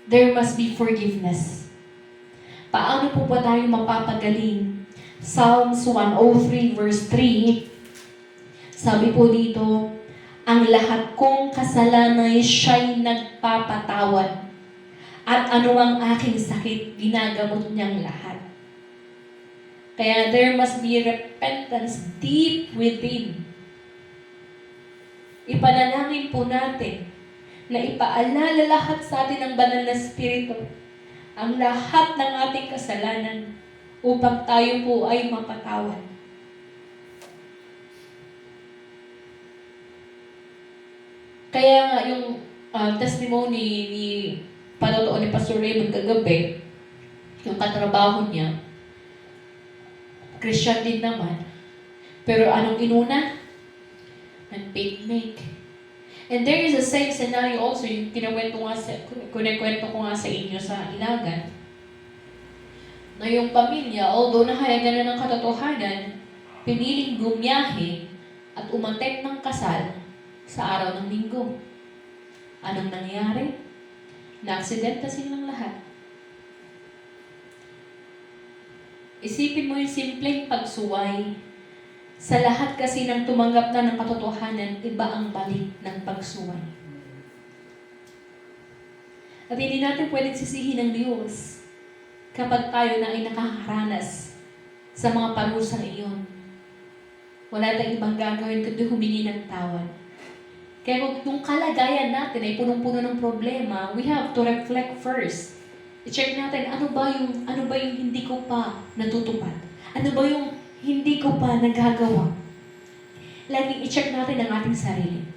There must be forgiveness. Paano po ba tayo mapapagaling? Psalms 103 verse 3, sabi po dito, ang lahat kong kasalanan ay siya'y nagpapatawad. At anumang aking sakit, ginagamot niyang lahat. Kaya there must be repentance deep within. Ipanalangin po natin na ipaalala lahat sa atin ng banal na Espiritu ang lahat ng ating kasalanan upang tayo po ay mapatawad. Kaya nga yung testimony ni patotoo ni Pastor Raymond kagabi, yung katrabaho niya, Christian din naman, pero anong inuna? Nag-picnic. And there is a same scenario also, yung kunikwento ko nga sa inyo sa Ilagan, na yung pamilya, although nahayagan na ng katotohanan, piniling bumiyahe at umattend ng kasal sa araw ng linggo. Anong nangyari? Na-aksidente silang lahat. Isipin mo yung simpleng pagsuway. Sa lahat kasi ng tumanggap na ng katotohanan, iba ang balik ng pagsuway. At hindi natin pwedeng sisihin ng Diyos kapag tayo na ay nakakaranas sa mga parusang iyon. Wala tayong ibang gagawin kundi humingi ng tawad. Kaya kung yung kalagayan natin ay punong-puno ng problema, we have to reflect first. I-check natin, ano ba yung hindi ko pa natutupad? Ano ba yung hindi ko pa nagagawa? Laging i-check natin ang ating sarili.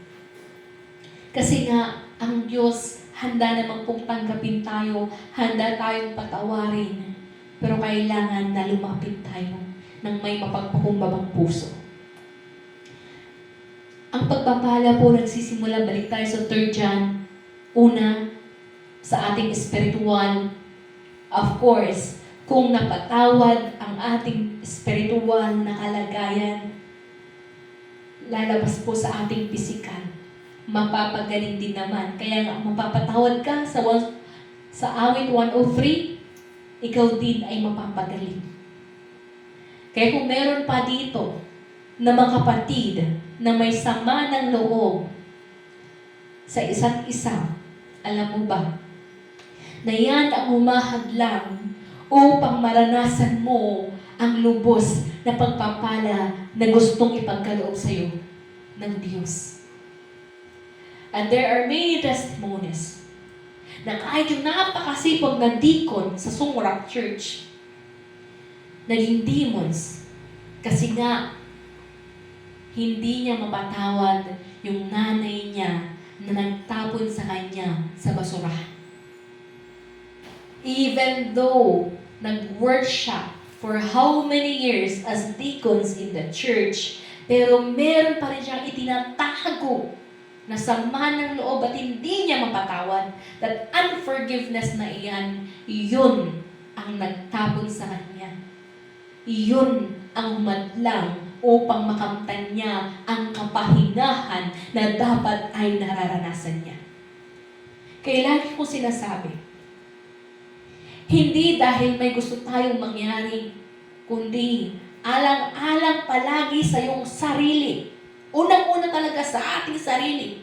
Kasi nga, ang Diyos handa namang pong tanggapin tayo, handa tayong patawarin, pero kailangan na lumapit tayo ng may mapagpakumbabang puso. Ang pagpapala po nagsisimula, balik tayo sa 3 John, una, sa ating espiritual. Of course, kung napatawad ang ating espiritual na kalagayan, lalabas po sa ating pisikal. Mapapagaling din naman. Kaya nga, mapapatawad ka sa awit 103, ikaw din ay mapapagaling. Kaya kung meron pa dito na mga kapatid na may sama ng loob sa isa't isa, alam mo ba, na yan ang humahadlang upang maranasan mo ang lubos na pagpapala na gustong ipagkaloob sa iyo ng Diyos. And there are many testimonies na kahit yung napakasipag na deacon sa Sungrak Church, naging demons kasi nga hindi niya mapatawad yung nanay niya na nagtapon sa kanya sa basurahan. Even though nag-workshop for how many years as deacons in the church, pero meron pa rin siyang itinatago na sama ng loob at hindi niya mapatawad. That unforgiveness na iyan, yun ang nagtapon sa kanya. Yun ang humadlang upang makamtan niya ang kapahingahan na dapat ay nararanasan niya. Kaya lagi ko sinasabi, hindi dahil may gusto tayong mangyari, kundi alang-alang palagi sa iyong sarili. Unang-una talaga sa ating sarili,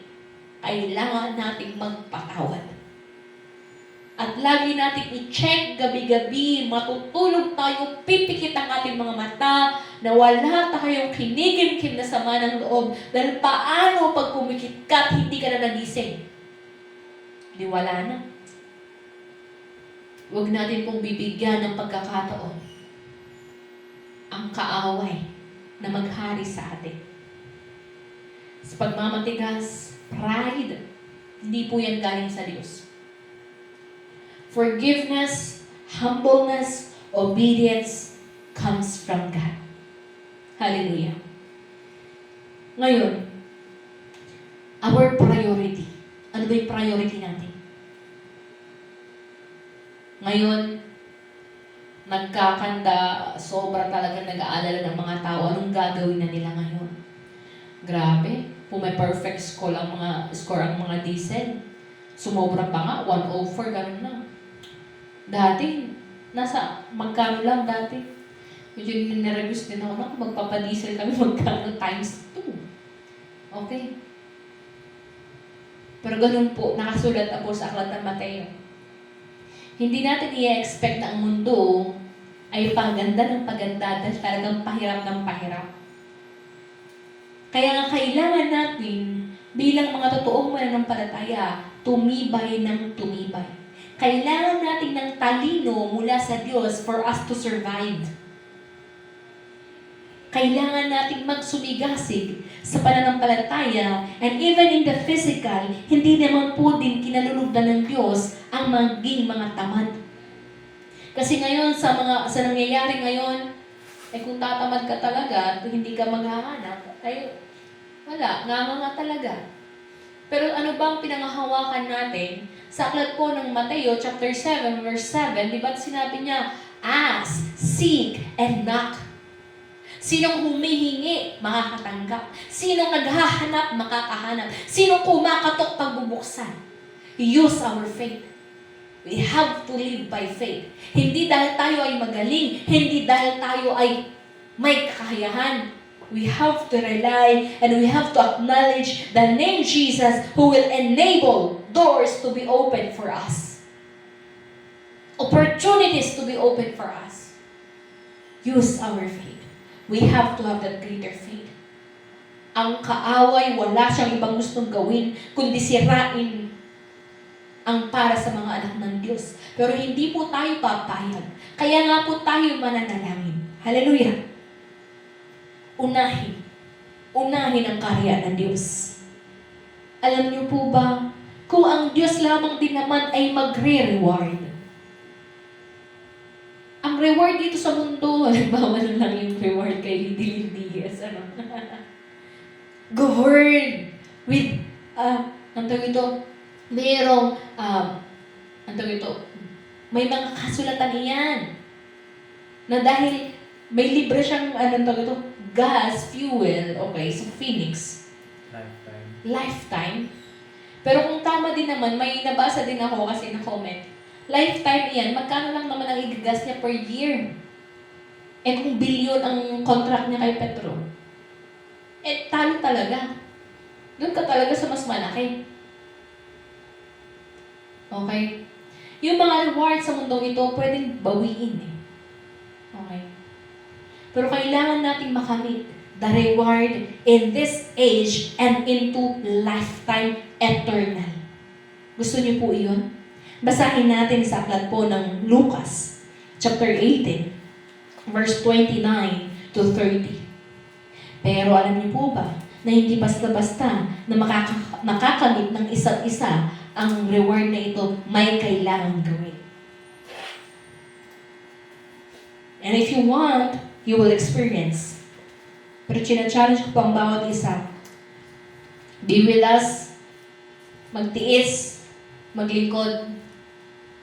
kailangan nating magpatawad. At lagi natin i-check gabi-gabi, matutulog tayo, pipikit ang ating mga mata, na wala tayong kinigim-kim na sama ng loob. Dahil paano pag pumikit ka at hindi ka na nagising? Di wala na. Huwag natin pong bibigyan ng pagkakataon ang kaaway na maghari sa atin. Sa pagmamatigas, pride, hindi po yan galing sa Diyos. Forgiveness, humbleness, obedience comes from God. Hallelujah. Ngayon, our priority. Ano ba yung priority natin? Ngayon, nagkakanda, sobra talaga nag-aalala ng mga tao. Anong gagawin na nila ngayon? Grabe, kung may perfect score ang mga diesel, sumobra pa nga, 104, ganun na. Dati, nasa magkano lang dati. Medyo nireduce din ako, magpapadiesel kami, magkano times 2. Okay. Pero ganun po, nakasulat na po sa aklat ng Mateo. Hindi natin i-expect na ang mundo ay paganda ng paganda dahil talagang pahirap ng pahirap. Kaya nga kailangan natin bilang mga totoong mananampalataya, tumibay ng tumibay. Kailangan natin ng talino mula sa Diyos for us to survive. Kailangan nating magsumigasig sa pananampalataya, and even in the physical, hindi naman po din kinalulugdan ng Diyos ang maging mga tamad. Kasi ngayon, sa nangyayari ngayon, kung tatamad ka talaga at hindi ka maghahanap, wala, nga talaga. Pero ano bang pinangahawakan natin? Sa aklat po ng Mateo chapter 7, verse 7, di ba sinabi niya, ask, seek, and knock. Sinong humihingi, makakatanggap. Sinong naghahanap, makakahanap. Sinong kumakatok, pagbubuksan. Use our faith. We have to live by faith. Hindi dahil tayo ay magaling, hindi dahil tayo ay may kakayahan. We have to rely and we have to acknowledge the name Jesus who will enable doors to be open for us. Opportunities to be open for us. Use our faith. We have to have that greater faith. Ang kaaway, wala siyang ibang gustong gawin, kundi sirain ang para sa mga anak ng Diyos. Pero hindi po tayo papayag. Kaya nga po tayo mananalangin. Hallelujah! Unahin ang karya ng Diyos. Alam niyo po ba, kung ang Diyos lamang din naman ay magre-reward, ang reward dito sa mundo, halimbawa na lang yung reward kay Lindy Diaz, govern with, merong, may mga kasulatan iyan, na dahil may libre siyang, gas, fuel, okay, so Phoenix. Lifetime. Pero kung tama din naman, may nabasa din ako kasi na-comment, lifetime yan, magkano lang naman ang igagas niya per year? Eh kung bilyon ang contract niya kay Petro, talo talaga. Doon ka talaga sa mas malaki. Okay? Yung mga rewards sa mundong ito, pwedeng bawiin eh. Okay? Pero kailangan nating makamit the reward in this age and into lifetime eternal. Gusto niyo po iyon? Basahin natin sa aklat po ng Lucas, chapter 18, verse 29 to 30. Pero alam niyo po ba na hindi basta-basta na makakamit ng isa't isa ang reward na ito, may kailangan gawin. And if you want, you will experience. Pero china-challenge ko po ang bawat isa. Be with us, magtiis, maglingkod,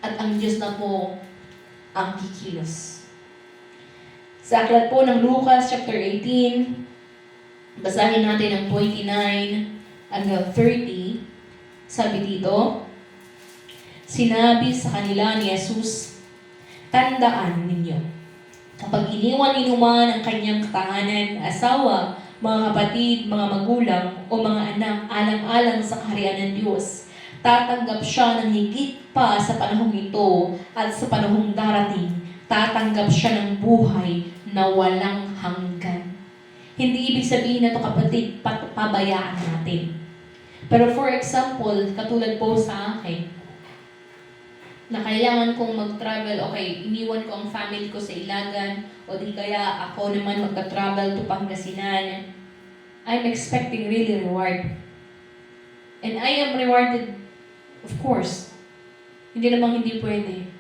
at ang Diyos na po ang kikilos. Sa aklat po ng Lucas chapter 18, basahin natin ang 29 hanggang 30. Sabi dito, sinabi sa kanila ni Jesus, tandaan ninyo, kapag iniwan ni man ang kanyang katahanan, asawa, mga kapatid, mga magulang, o mga anak, alang-alang sa kaharian ng Diyos, tatanggap siya ng higit pa sa panahong ito at sa panahong darating, tatanggap siya ng buhay na walang hanggan. Hindi ibig sabihin na ito, kapatid, pabayaan natin. Pero for example, katulad po sa akin, na kailangan kong mag-travel, okay, iniwan ko ang family ko sa Ilagan, o di kaya ako naman magka-travel to Pangasinan. I'm expecting really reward. And I am rewarded. Of course, hindi namang hindi pwede.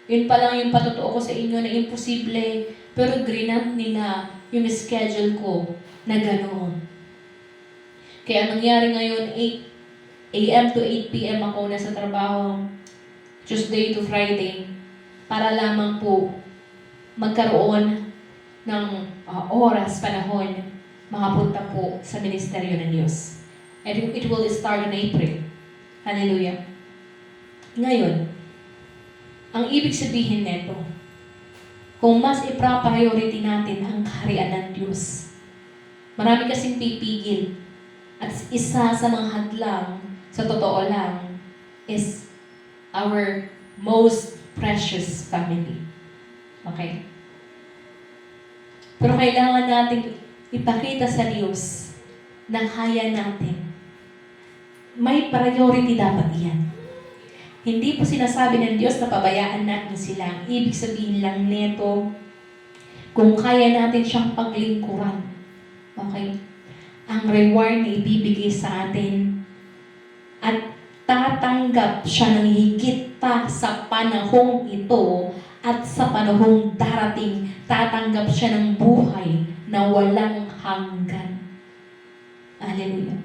Yun pa lang yung patotoo ko sa inyo na imposible, pero grinant nila yung schedule ko na ganoon. Kaya nangyari ngayon, 8 a.m. to 8 p.m. ako nasa trabaho, Tuesday to Friday, para lamang po magkaroon ng oras, panahon, makapunta po sa ministeryo ng Diyos. And it will start in April. Hallelujah. Ngayon, ang ibig sabihin nito, kung mas i-priority natin ang kaharian ng Diyos, marami kasing pipigil. At isa sa mga hadlang, sa totoo lang, is our most precious family. Okay? Pero kailangan natin ipakita sa Diyos na kaya natin. May priority dapat iyan. Hindi po sinasabi ng Diyos na pabayaan natin sila. Ang ibig sabihin lang neto, kung kaya natin siyang paglingkuran. Okay? Ang reward na ibibigay sa atin at tatanggap siya ng higit pa sa panahong ito at sa panahong darating, tatanggap siya ng buhay na walang hanggan. Hallelujah.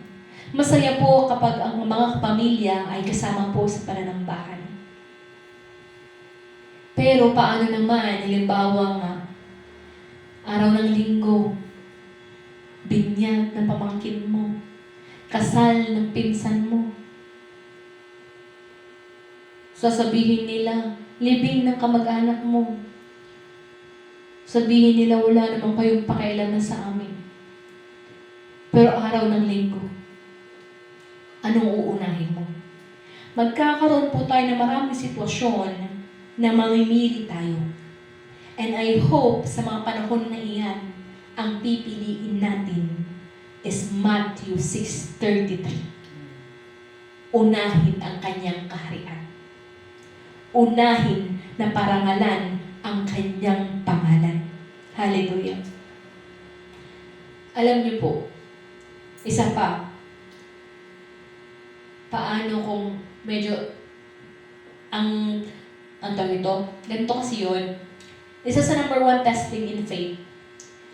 Masaya po kapag ang mga pamilya ay kasama po sa pananambahan. Pero paano naman, halimbawa nga, araw ng linggo, binyag ng pamangkin mo, kasal ng pinsan mo, sasabihin nila, libing ng kamag-anak mo. Sabihin nila, wala naman kayong pakialaman sa amin. Pero araw ng linggo, anong uunahin mo? Magkakaroon po tayo ng maraming sitwasyon na mamimili tayo. And I hope sa mga panahon na iyan, ang pipiliin natin is Matthew 6:33. Unahin ang kanyang kaharian. Unahin na parangalan ang kanyang pangalan. Hallelujah. Alam niyo po, isa pa, paano kung medyo ang tawag ito, ganito kasi yun, isa sa number 1 testing in faith.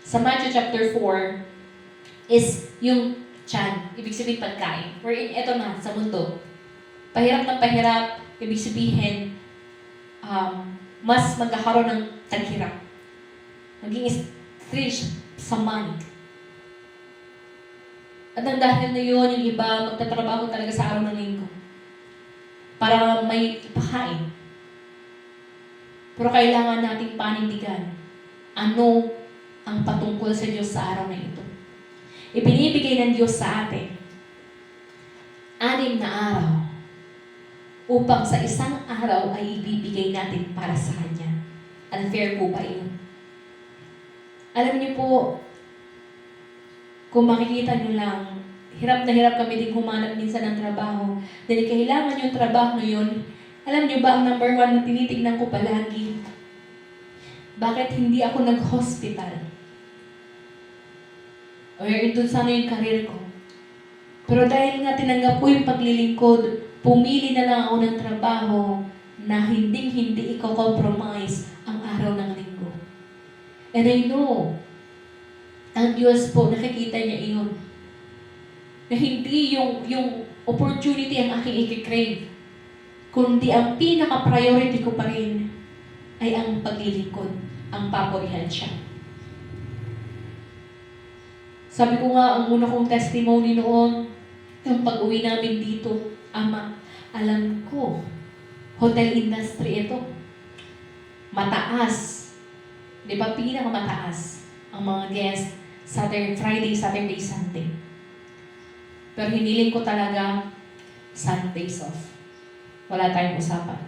Sa Matthew chapter 4 is yung tiyan, ibig sabihin pagkain. Wherein, eto na, sa mundo. Pahirap ng pahirap, ibig sabihin, mas magkakaroon ng taghirap. Maging stretch sa money. At ang dahil na yun, yung iba magtatrabaho talaga sa araw ng linggo. Para may ipakain. Pero kailangan nating panindigan ano ang patungkol sa Diyos sa araw na ito. Ibinibigay ng Diyos sa atin 6 na araw upang sa isang araw ay ibibigay natin para sa Kanya. Unfair po ba yun? Alam niyo po, kung makikita niyo lang, hirap na hirap kami din humanap minsan ng trabaho. Dahil kailangan yung trabaho yun. Alam niyo ba, ang number 1 na tinitignan ko palagi, bakit hindi ako nag-hospital? Or dun sana yung career ko. Pero dahil nga tinanggap ko yung paglilingkod, pumili na lang ako ng trabaho na hindi iko-compromise ang araw ng linggo. And I know, ang Diyos po, nakikita niya iyon. Na hindi yung opportunity ang aking i-crave, kundi ang pinaka-priority ko pa rin ay ang paglilingkod, ang papurihan siya. Sabi ko nga, ang una kong testimony noon, yung pag-uwi namin dito, Ama, alam ko, hotel industry ito. Mataas. Di ba, pinakamataas ang mga guests Friday, Saturday, Sunday. Pero hiniling ko talaga Sundays off. Wala tayong usapan.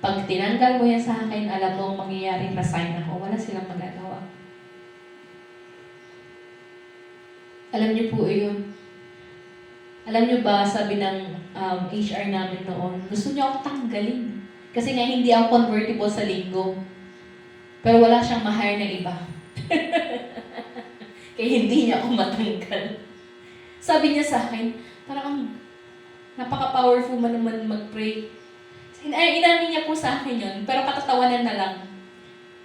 Pag tinanggal mo yan sa akin, alam mo ang mangyayari, resign ako. Wala silang magagawa. Alam niyo po yun. Alam niyo ba, sabi ng HR namin noon, gusto niya ako tanggalin. Kasi nga hindi ako convertible sa linggo. Pero wala siyang ma-hire na iba. Kaya hindi niya ako matanggal. Sabi niya sa akin, parang napaka-powerful man naman mag-pray. Inamin niya po sa akin yun, pero katatawanan na lang.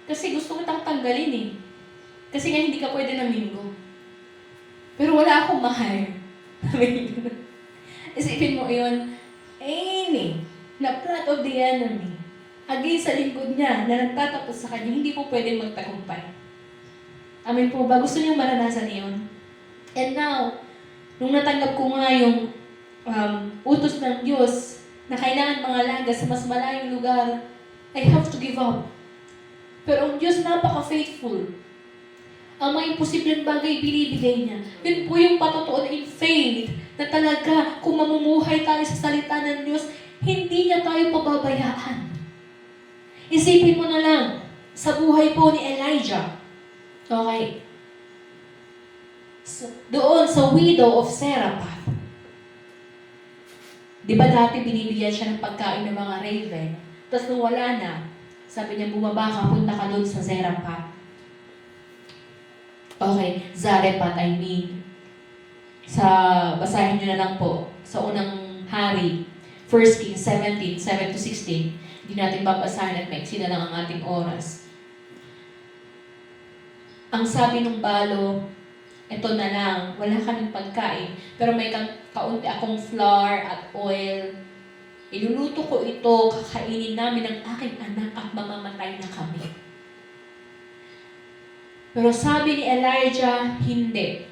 Kasi gusto ko kitang tanggalin eh. Kasi nga hindi ka pwede ng linggo. Pero wala akong ma-hire. Isipin mo yun, na plot of the enemy, against sa lingkod niya, na nagtatapos sa kanya, hindi po pwedeng magtagumpay. Amen po ba? Gusto niyong maranasan yun? And now, nung natanggap ko nga yung utos ng Diyos, na kailangan mga laga sa mas malayong lugar, I have to give up. Pero ang Diyos napaka-faithful. Ang mga imposibleng bagay binibigay niya. Yun po yung patutuon in faith na talaga kung mamumuhay tayo sa salita ng Diyos, hindi niya tayo pababayaan. Isipin mo na lang, sa buhay po ni Elijah, okay, doon sa widow of Zarephath, di ba dati binibigyan siya ng pagkain ng mga raven, tapos nung wala na, sabi niya, bumaba ka, punta ka doon sa Zarephath. Okay, Zarephath, I mean. Basahin nyo na lang po, sa unang hari, 1 Kings 17, 7-16. Hindi natin babasahin at maiksi na lang ang ating oras. Ang sabi ng balo, ito na lang, wala kaming pagkain, pero may kaunti akong flour at oil. Iluluto ko ito, kakainin namin ang aking anak at mamamatay na kami. Pero sabi ni Elijah, hindi.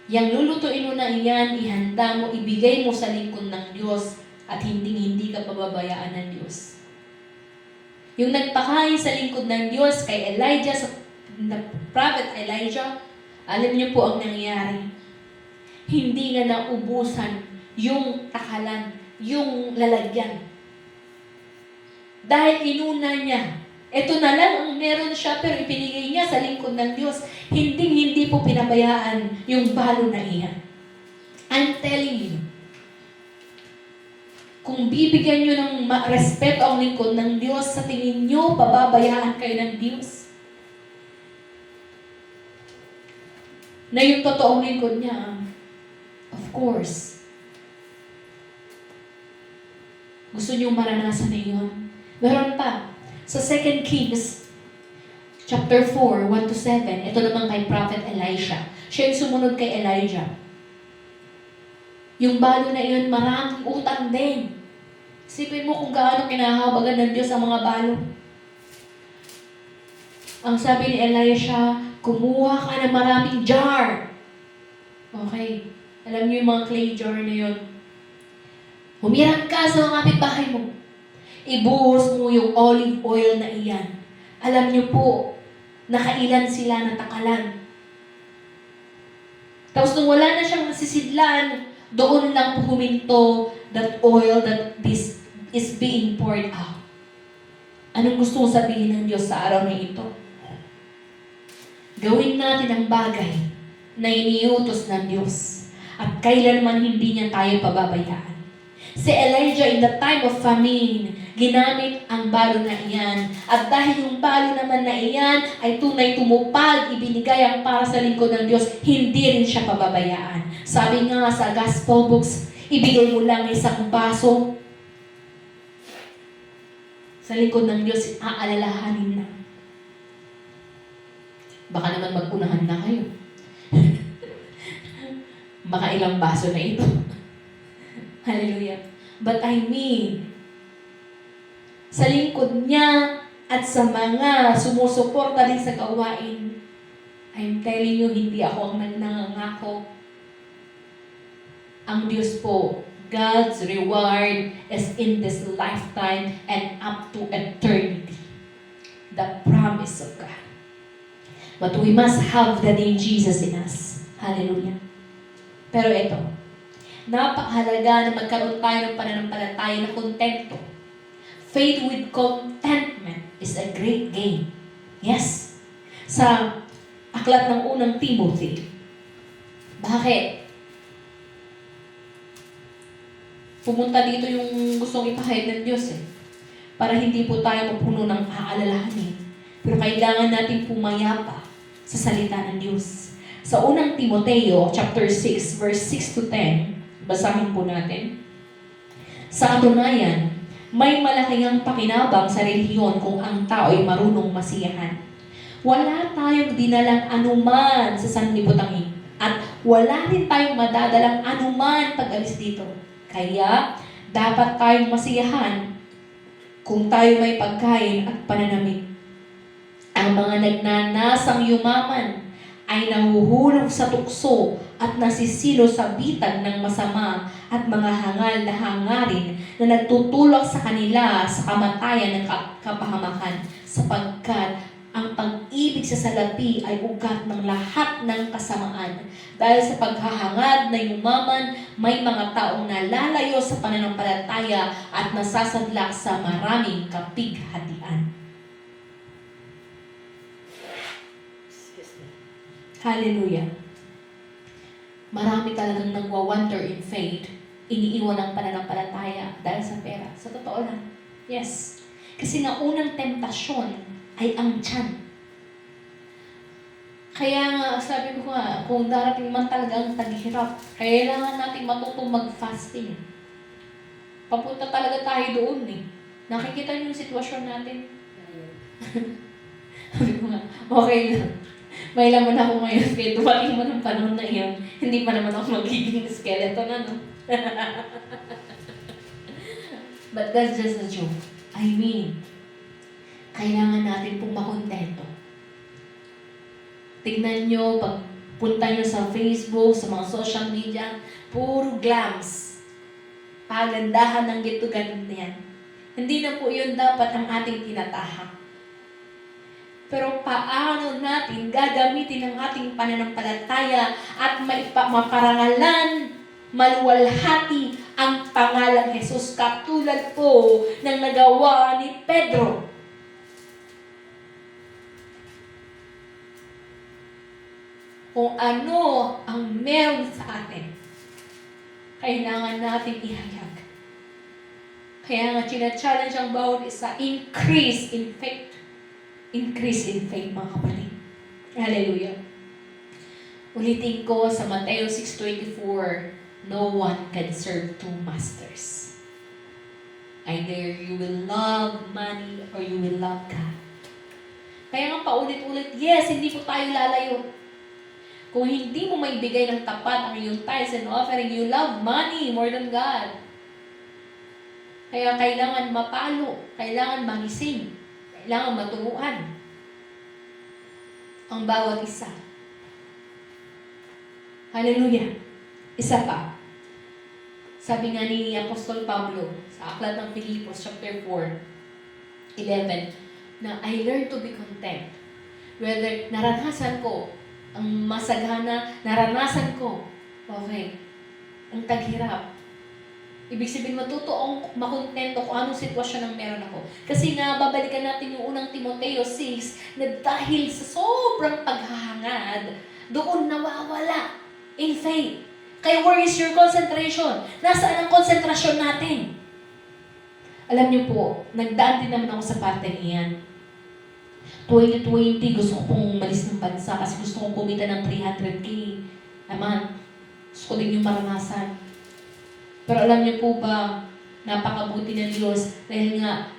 Yang lulutuin mo na iyan, ihanda mo, ibigay mo sa lingkod ng Diyos at hindi ka pababayaan ng Diyos. Yung nagpakain sa lingkod ng Diyos kay Elijah, sa prophet Elijah, alam niyo po ang nangyari. Hindi na naubusan yung takalan, yung lalagyan. Dahil inuna niya, ito na lang ang meron siya pero ipinigay niya sa lingkod ng Diyos. Hindi po pinabayaan yung balo na iyan. I'm telling you, kung bibigyan nyo ng respeto ang lingkod ng Diyos, sa tingin nyo, pababayaan kayo ng Diyos. Na yung totoong lingkod niya, of course, gusto nyo maranasan na yun. Meron pa, sa 2 Kings, chapter 4, 1-7, ito naman kay Prophet Elisha. Siya yung sumunod kay Elijah. Yung balo na yun, maraming utang din. Isipin mo kung gaano kinahabagan ng Diyos ang mga balo. Ang sabi ni Elisha, kumuha ka ng maraming jar. Okay. Alam niyo yung mga clay jar na yun. Humirang ka sa mga kapitbahay mo. Ibuhos mo yung olive oil na iyan. Alam niyo po, nakailan sila na takalan. Tapos nung wala na siyang nasisidlan, doon lang po huminto that oil that this is being poured out. Anong gusto mong sabihin ng Diyos sa araw na ito? Gawin natin ang bagay na iniutos ng Diyos at kailanman hindi niya tayo pababayaan. Si Elijah in the time of famine, ginamit ang balo na iyan. At dahil yung balo naman na iyan ay tunay tumupad, ibinigay ang para sa lingkod ng Diyos, hindi rin siya pababayaan. Sabi nga sa gospel books, ibigay mo lang isang baso. Sa lingkod ng Diyos, aalalahanin na. Baka naman mag-unahan na kayo. Baka ilang baso na ito. Hallelujah. But I mean, sa lingkod niya at sa mga sumusuporta din sa gawain, I'm telling you, hindi ako ang nangangako. Ang Diyos po, God's reward is in this lifetime and up to eternity. The promise of God. But we must have the name Jesus in us. Hallelujah. Pero ito, napakahalaga na magkaroon tayo ng pananampalataya na kontento. Faith with contentment is a great gain. Yes. Sa aklat ng unang Timothy. Bakit? Pumunta dito yung gustong ipahayag ng Diyos para hindi po tayo mapuno ng aalalahanin. Pero kailangan natin pumayapa sa salita ng Diyos. Sa unang Timoteo, chapter 6, verse 6-10, basahin po natin. Sa katunayan, may malaking pakinabang sa relihiyon kung ang tao ay marunong masiyahan. Wala tayong dinalang anuman sa sanlibutan at wala rin tayong madadalang anuman pag-alis dito. Kaya, dapat tayong masiyahan kung tayo may pagkain at pananamit. Ang mga nagnanasang yumaman ay nahuhulog sa tukso at nasisilo sa bitag ng masama at mga hangal na hangarin na nagtutulak sa kanila sa kamatayan ng kapahamakan sapagkat Ang pag-ibig sa salapi ay ugat ng lahat ng kasamaan. Dahil sa paghahangad na yumaman, may mga taong nalalayo sa pananampalataya at nasasadlak sa maraming kapighatian. Hallelujah. Marami talagang nagwa-wonder in faith, iniiwan ang pananampalataya dahil sa pera. Sa totoo lang. Yes. Kasi nga unang temptasyon ay ang tiyan. Kaya nga, sabi ko nga, kung darating man talaga ang taghirap, kailangan natin matutong mag-fasting. Papunta talaga tayo doon eh. Nakikita niyo yung sitwasyon natin? Sabi ko nga, okay lang. May laman ako ngayon, kaya dumating mo ng panahon na iyon, hindi pa naman ako magiging skeleton, ano? But that's just a joke. I mean, kailangan natin pong makontento. Tignan nyo, pag punta nyo sa Facebook, sa mga social media, puro glams. Pagandahan ng gito-ganito yan. Hindi na po yun dapat ang ating tinatahak. Pero paano natin gagamitin ang ating pananampalataya at maparangalan, maluwalhati ang pangalang Jesus katulad po ng nagawa ni Pedro. Kung ano ang meron sa atin, kailangan natin ihayag. Kaya nga, challenge ang bawat isa, increase in faith. Increase in faith, mga kapatid. Hallelujah. Ulitin ko sa Mateo 6:24, no one can serve two masters. Either you will love money or you will love God. Kaya nga paulit-ulit, yes, hindi po tayo lalayo. Kung hindi mo maibigay ng tapat ang iyong tithes and offering, you love money more than God. Kaya kailangan mapalo, kailangan magising, kailangan maturuan ang bawat isa. Hallelujah. Isa pa. Sabi nga ni Apostol Pablo sa aklat ng Filipos chapter 4:11 na I learned to be content. Whether naranasan ko ang masagana, naranasan ko, okay, ang taghirap. Ibig sabihin, matutuong makontento kung anong sitwasyon ang meron ako. Kasi nga, babalikan natin yung unang Timoteo 6 na dahil sa sobrang paghahangad, doon nawawala in faith. Kaya where is your concentration? Nasaan ang konsentrasyon natin? Alam niyo po, nagdaan din naman ako sa parte niyan. 2020, gusto ko pong umalis ng bansa kasi gusto kong kumita ng 300K a month. Gusto ko din yung maranasan. Pero alam niyo po ba, napakabuti ng Diyos dahil nga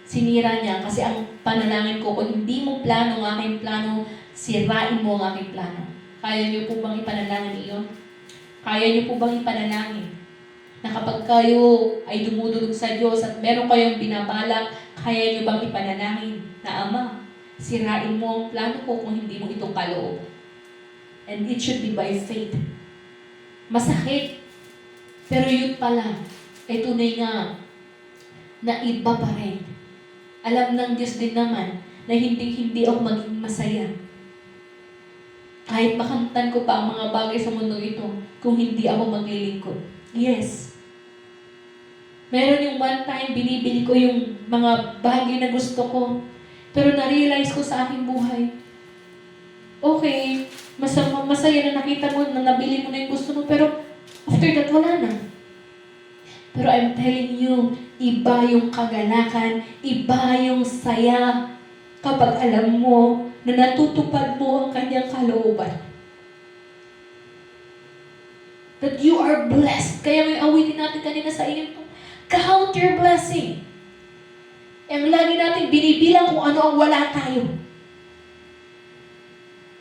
sinira niya kasi ang panalangin ko, kung hindi mo plano ang aking plano, sirain mo ang aking plano. Kaya niyo po bang ipanalangin iyon? Kaya niyo po bang ipanalangin na kapag kayo ay dumudulog sa Diyos at meron kayong binabalak, kaya niyo bang ipanalangin na Ama, sirain mo ang plano ko kung hindi mo ito kaloob? And it should be by faith. Masakit. Pero yun pala, ay tunay nga na iba pa rin. Alam ng Diyos din naman na hindi ako maging masaya. Kahit makamtan ko pa ang mga bagay sa mundo ito, kung hindi ako maglilingkod. Yes. Meron yung one time, binibili ko yung mga bagay na gusto ko. Pero na-realize ko sa aking buhay, okay, masaya na nakita mo, na nabili mo na yung gusto mo, pero after that, wala na. Pero I'm telling you, iba yung kagalakan, iba yung saya kapag alam mo na natutupad mo ang kanyang kalooban. That you are blessed. Kaya may awitin natin kanina sa inyo, count your blessing. Ang lagi natin binibilang kung ano ang wala tayo.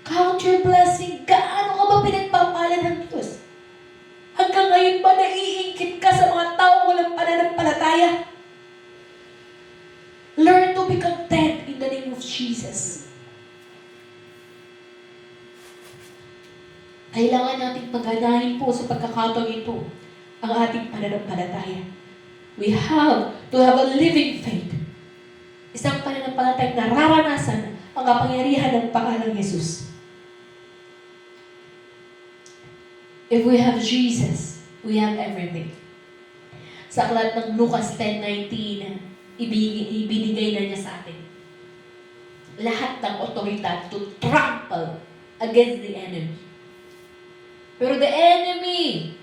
Count your blessing. Gaano ka ba pinagpapala ng Diyos? Hanggang ngayon ba naiingkit ka sa mga tao walang pananampalataya? Learn to be content in the name of Jesus. Kailangan nating pagganahin po sa pagkakataon ito ang ating pananampalataya. We have to have a living faith. Isang pananampalatayang nararanasan ang kapangyarihan ng pangalang Jesus. If we have Jesus, we have everything. Sa aklat ng Lucas 10:19, ibinigay na niya sa atin lahat ng otoridad to trample against the enemy. Pero the enemy,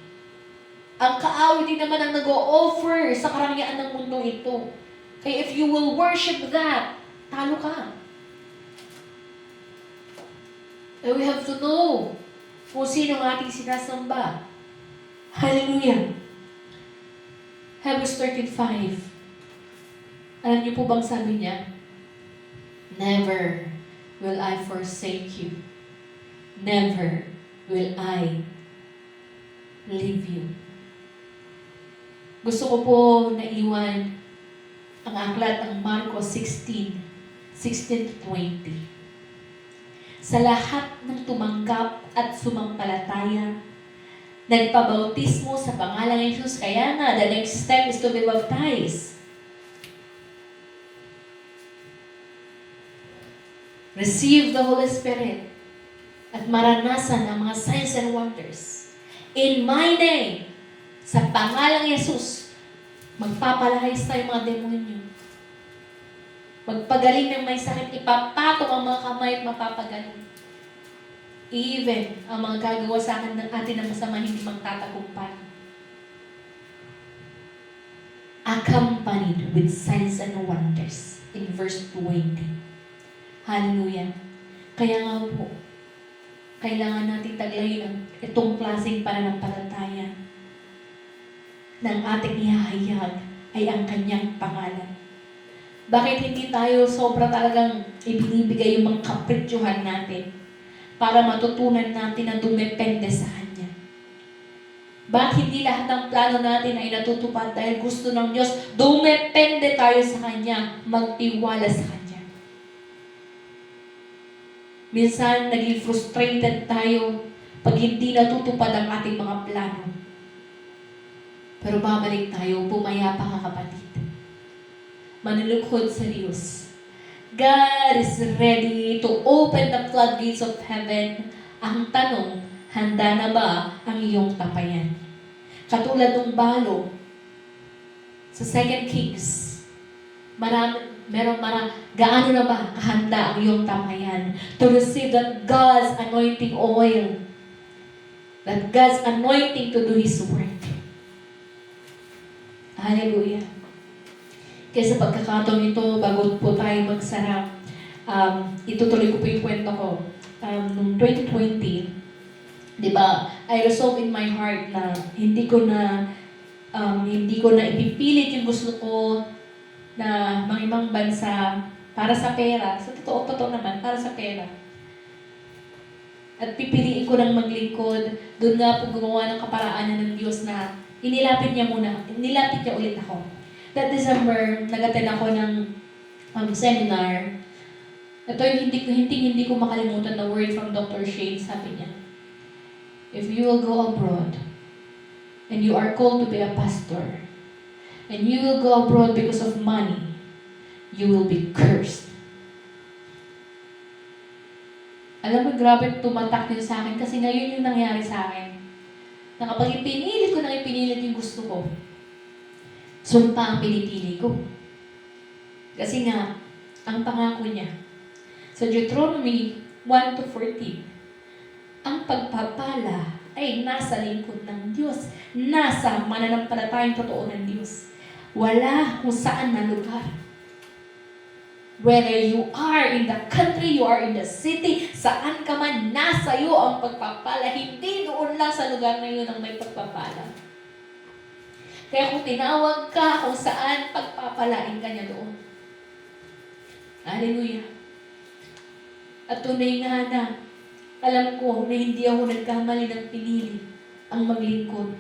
ang kaaway din naman ang nag-o-offer sa karangyaan ng mundo ito. Kaya if you will worship that, talo ka. And we have to know kung sino ang ating sinasamba. Hallelujah. Hebrews 13:5. Alam niyo po bang sabi niya? Never will I forsake you. Never will I leave you. Gusto ko po naiwan ang aklat ng Marcos 16:16-20. Sa lahat ng tumanggap at sumampalataya, nagpabautismo sa pangalan ng Jesus. Kaya nga, the next step is to be baptized. Receive the Holy Spirit at maranasan ang mga signs and wonders. In my name, sa pangalang Jesus, magpapalayas tayo mga demonyo. Magpagaling ng may sakit, ipapatong ang mga kamay at mapapagaling. Even ang mga gagawa sa akin ng atin na masama hindi magtatagumpay. Accompanied with signs and wonders in verse 20. Hallelujah. Kaya nga po, kailangan natin taglayin ang itong klaseng pananampalataya na ang ating ihahayag ay ang kanyang pangalan. Bakit hindi tayo sobra talagang ibinibigay yung mga kaprityuhan natin para matutunan natin na dumepende sa Kanya? Bakit hindi lahat ng plano natin ay natutupad dahil gusto ng Diyos? Dumepende tayo sa Kanya, magtiwala sa Kanya. Minsan, naging frustrated tayo pag hindi natutupad ang ating mga plano. Pero babalik tayo, pumayapa ka kapatid. Manulukhod sa Diyos. God is ready to open the floodgates of heaven. Ang tanong, handa na ba ang iyong tapayan? Katulad ng balo sa 2 Kings, gaano na ba kahanda ang iyong tapayan to receive that God's anointing oil, that God's anointing to do His work? Hallelujah. Kaya sa pagkakataon ito, bago po tayo magsara, itutuloy ko po yung kwento ko. Noong 2020, di ba, I resolved in my heart na hindi ko na ipipilit yung gusto ko na mga ibang bansa para sa pera. Sa totoo naman, para sa pera. At pipiliin ko ng maglingkod. Doon nga po gumawa ng kaparaanan ng Diyos na inilapit niya ulit ako. That December, nag-attend ako ng seminar. Ito yung hindi ko makalimutan na word from Dr. Shane. Sabi niya, if you will go abroad, and you are called to be a pastor, and you will go abroad because of money, you will be cursed. Alam mo, grabe tumatak yun sa akin kasi ngayon yung nangyari sa akin. Na kapag ipinilit yung gusto ko, sumpa ang pinipili ko. Kasi nga, ang pangako niya, sa Deuteronomy 1-14, ang pagpapala ay nasa lingkod ng Diyos, nasa mananampalatayang totoo ng Diyos. Wala kung saan na lugar. Whether you are in the country, you are in the city, saan ka man, nasa iyo ang pagpapala. Hindi doon lang sa lugar na yun ang may pagpapala. Kaya kung tinawag ka kung saan, pagpapalain ka niya doon. Hallelujah. At tunay nga na, alam ko na hindi ako nagkamali ng pinili ang maglingkod.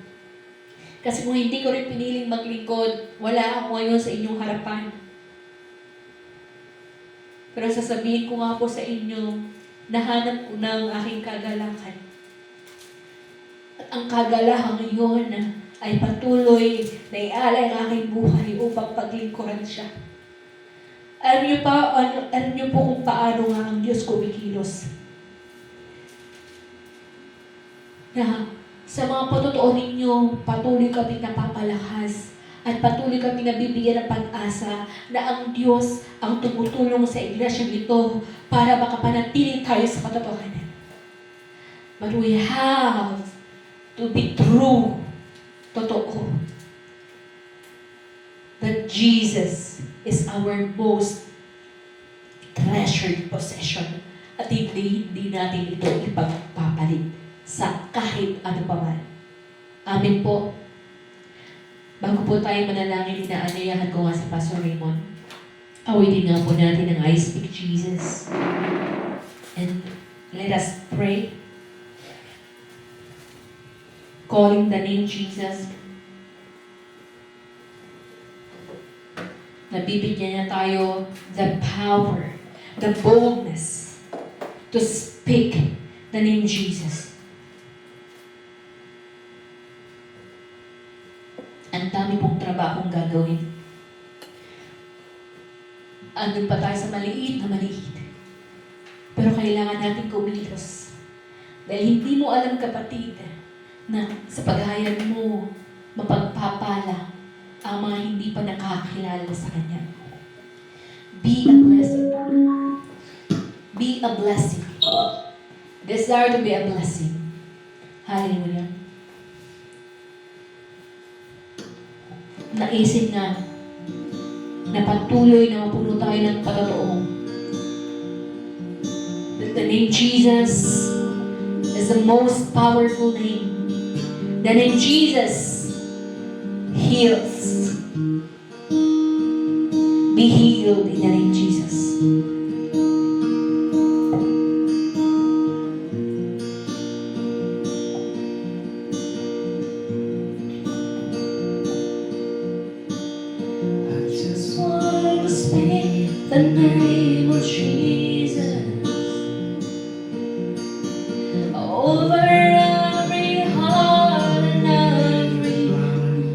Kasi kung hindi ko rin piniling maglingkod, wala ako ngayon sa inyong harapan. Pero sasabihin ko nga po sa inyo, nahanap ko na ang aking kagalakan. At ang kagalakan ngayon ay patuloy na ialay ang aking buhay upang paglingkuran siya. Alam niyo po kung paano nga ang Diyos kumikilos. Na sa mga patotoo ninyo, patuloy kami napapalakas at patuloy kami nabibigyan ng pag-asa na ang Diyos ang tumutulong sa iglesia ito para makapanatili tayo sa katotohanan. But we have to be true, totoo, that Jesus is our most treasured possession at hindi natin ito ipagpapalit sa kahit ano pa man. Amen po. Bago po tayo manalangin, inaanyayahan ko nga si Pastor Raymond. Awitin nga po natin ang I Speak Jesus. And let us pray. Calling the name Jesus. Nabibigyan niya tayo the power, the boldness to speak the name Jesus. Ang dami pong trabahong gagawin. Andun pa tayo sa maliit na maliit. Pero kailangan natin kumilos. Dahil hindi mo alam, kapatid, na sa paghayag mo, mapagpapala ang mga hindi pa nakakilala sa Kanya. Be a blessing. Be a blessing. Desire to be a blessing. Hallelujah. Naisip na patuloy na mapuno tayo ng patotoo. That the name Jesus is the most powerful name. The name Jesus heals. Be healed in the name Jesus. I just want to speak the name of Jesus over every heart and every mind.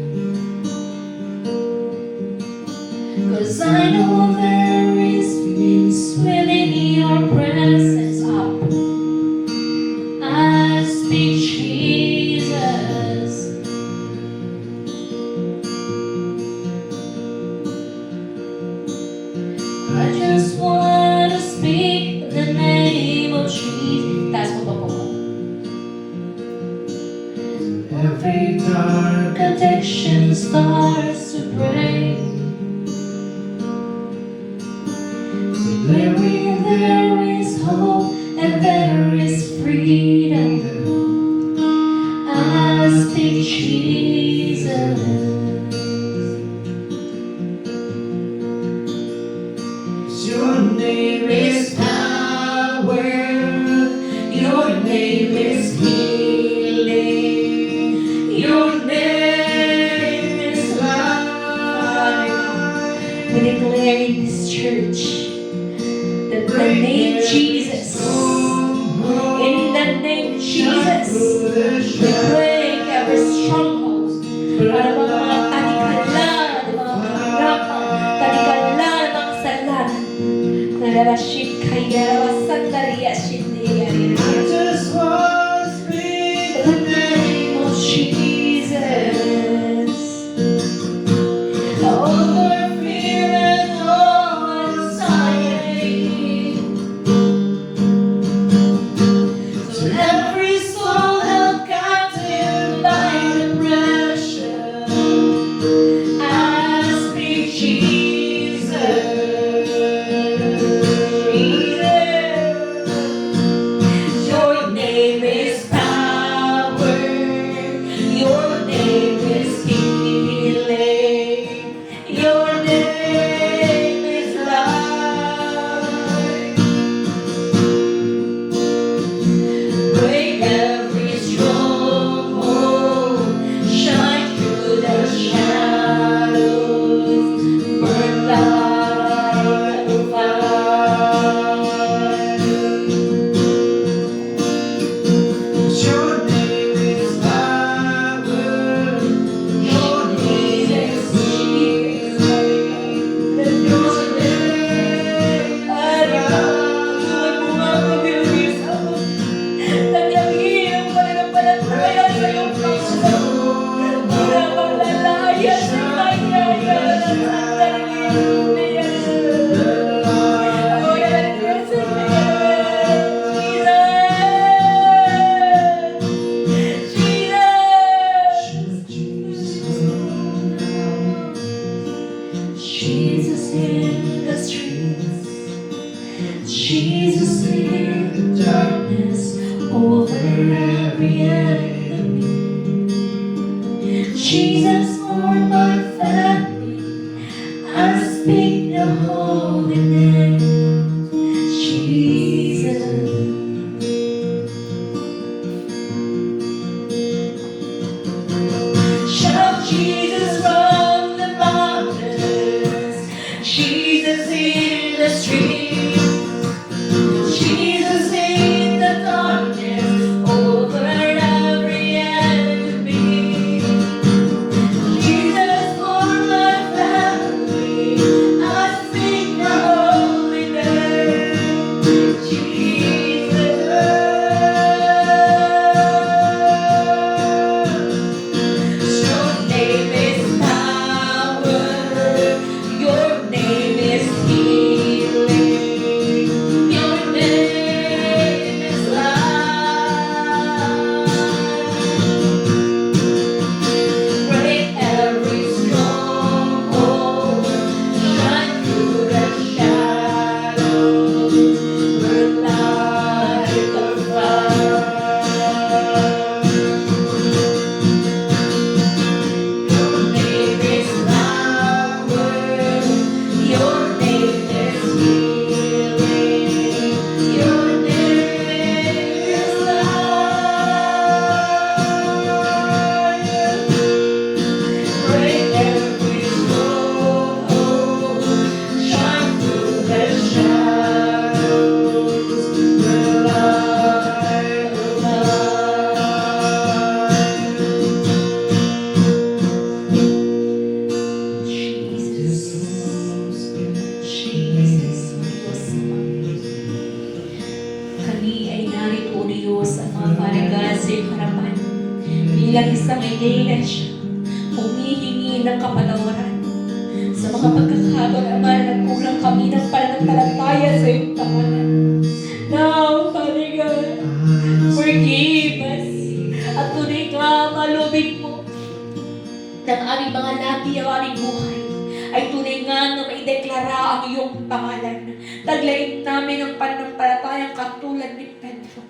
'Cause I know there is peace within your presence. Up, I speak Jesus. I just want to speak the name of Jesus. Taas mo pa po. Every dark addiction starts to break. So there is hope and there is freedom. I speak Jesus. Your name is power. Your name is healing. Your name is life. We declare in this church that the name Jesus, in the name Jesus, we break every stronghold. Para mga talikala, mga kahirapan, talikala ng mga kasalanan. Nararashit kaya wasandariya shindiyari. I just want to speak the name of Jesus over fear and all anxiety. So every soul held captive by depression, I speak Jesus. Jesus. Jesus in the darkness over every enemy. Jesus for my family, I speak the holy name. Jesus. Shout Jesus from the mountains, Jesus in the streets, Jesus in the darkness over every enemy. Jesus for my family, I sing the holy name. Jesus. Your name is power, your name is healing, your name is life. Break every stronghold, shine through the shadows, burn like a fire. Your name is power, your name is healing, your name is life. Break every stronghold, shine through the shadows, the light of life. Jesus, Jesus, Diyos naman. Kami ay narito, Diyos, ang mga karagad sa iyong harapan. Bilang isang iglesia, humihingi ng kapatawaran sa mga pagkakabag-ama na nagkulang kami ng pananampalataya sa iyong pangalan. Now, Father God, forgive us at tunay nga malubig mo ng aming mga labi ang aming buhay ay tunay nga na maideklara ang iyong pangalan. Taglayin namin ang pananampalatayang katulad ni Pedro.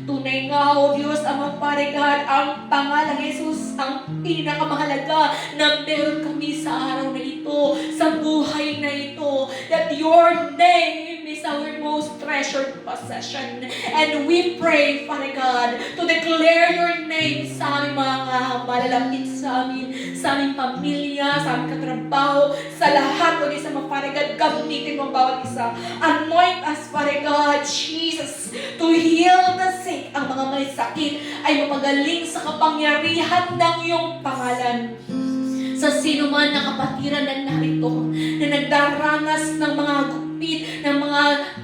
Tunay nga, O Diyos, ang maparigat ang pangalang Jesus ang pinakamahalaga na meron kami sa araw na ito, sa buhay na ito, that your name is our most treasured possession. And we pray, Father God, to declare your name sa aming mga malalapit sa aming pamilya, sa aming katrabaho, sa lahat, O Diyos, mga Father God, gamitin mo ang bawat isa. Anoint us, Father God, Jesus, to heal the sick. Ang mga may sakit ay mapagaling sa kapangyarihan ng iyong pangalan. Sa sino man na kapatiran na narito, na nagdaranas ng mga gupit, ng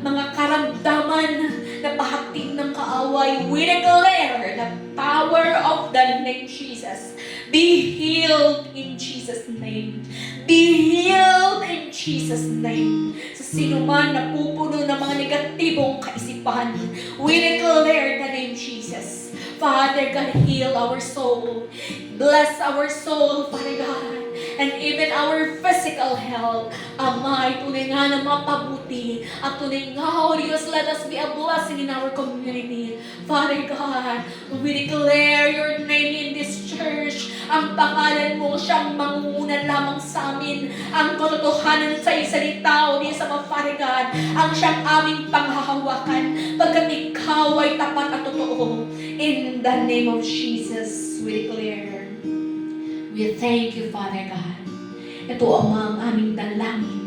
mga karamdaman, na pahating ng kaaway, we declare the power of the name Jesus. Be healed in Jesus' name. Be healed in Jesus' name. Sa sino man na pupuno ng mga negatibong kaisipan, we declare the name Jesus. Father God, heal our soul. Bless our soul, Father God. And even our physical health. Ama, tunay nga na mapabuti. At tunay nga, O Diyos, let us be a blessing in our community. Father God, we declare your name in this church. Ang pangalan mo siyang mangunguna lamang sa amin. Ang katotohanan sa iyong salita, O Diyos, Ama, Father God, ang siyang aming panghahawakan. Pagkat ikaw ay tapat at totoo. In the name of Jesus, we declare. We thank you, Father God. Ito, Ama, ang aming dalangin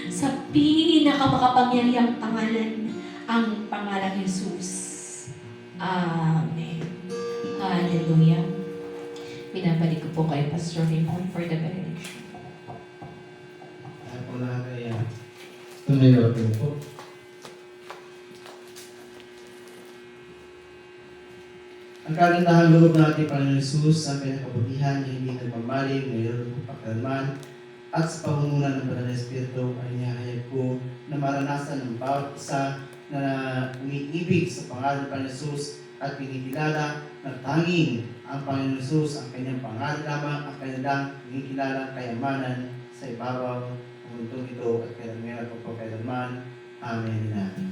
sa pinakamakapangyarihang pangalan, ang pangalang Jesus. Amen. Hallelujah. Binabalik ko po kay Pastor Raymond for the benediction. Ako na kaya tumayo po. Ang kagandahan loob natin, Panginoon Jesus, sa pinakabutihan na hindi nagmamaling, mayroon po pagkalman, at sa pangunguna ng Banal na Espiritu ay nihahayag ko na maranasan ng bawat isa na umiibig sa pangalan ng Panginoon Jesus at pinikilala na tanging ang Panginoon Jesus ang kanyang pangalan lamang, ang kanilang pinikilala kayamanan sa ibabaw ng mundong ito at kailangan po kailanman. Amen.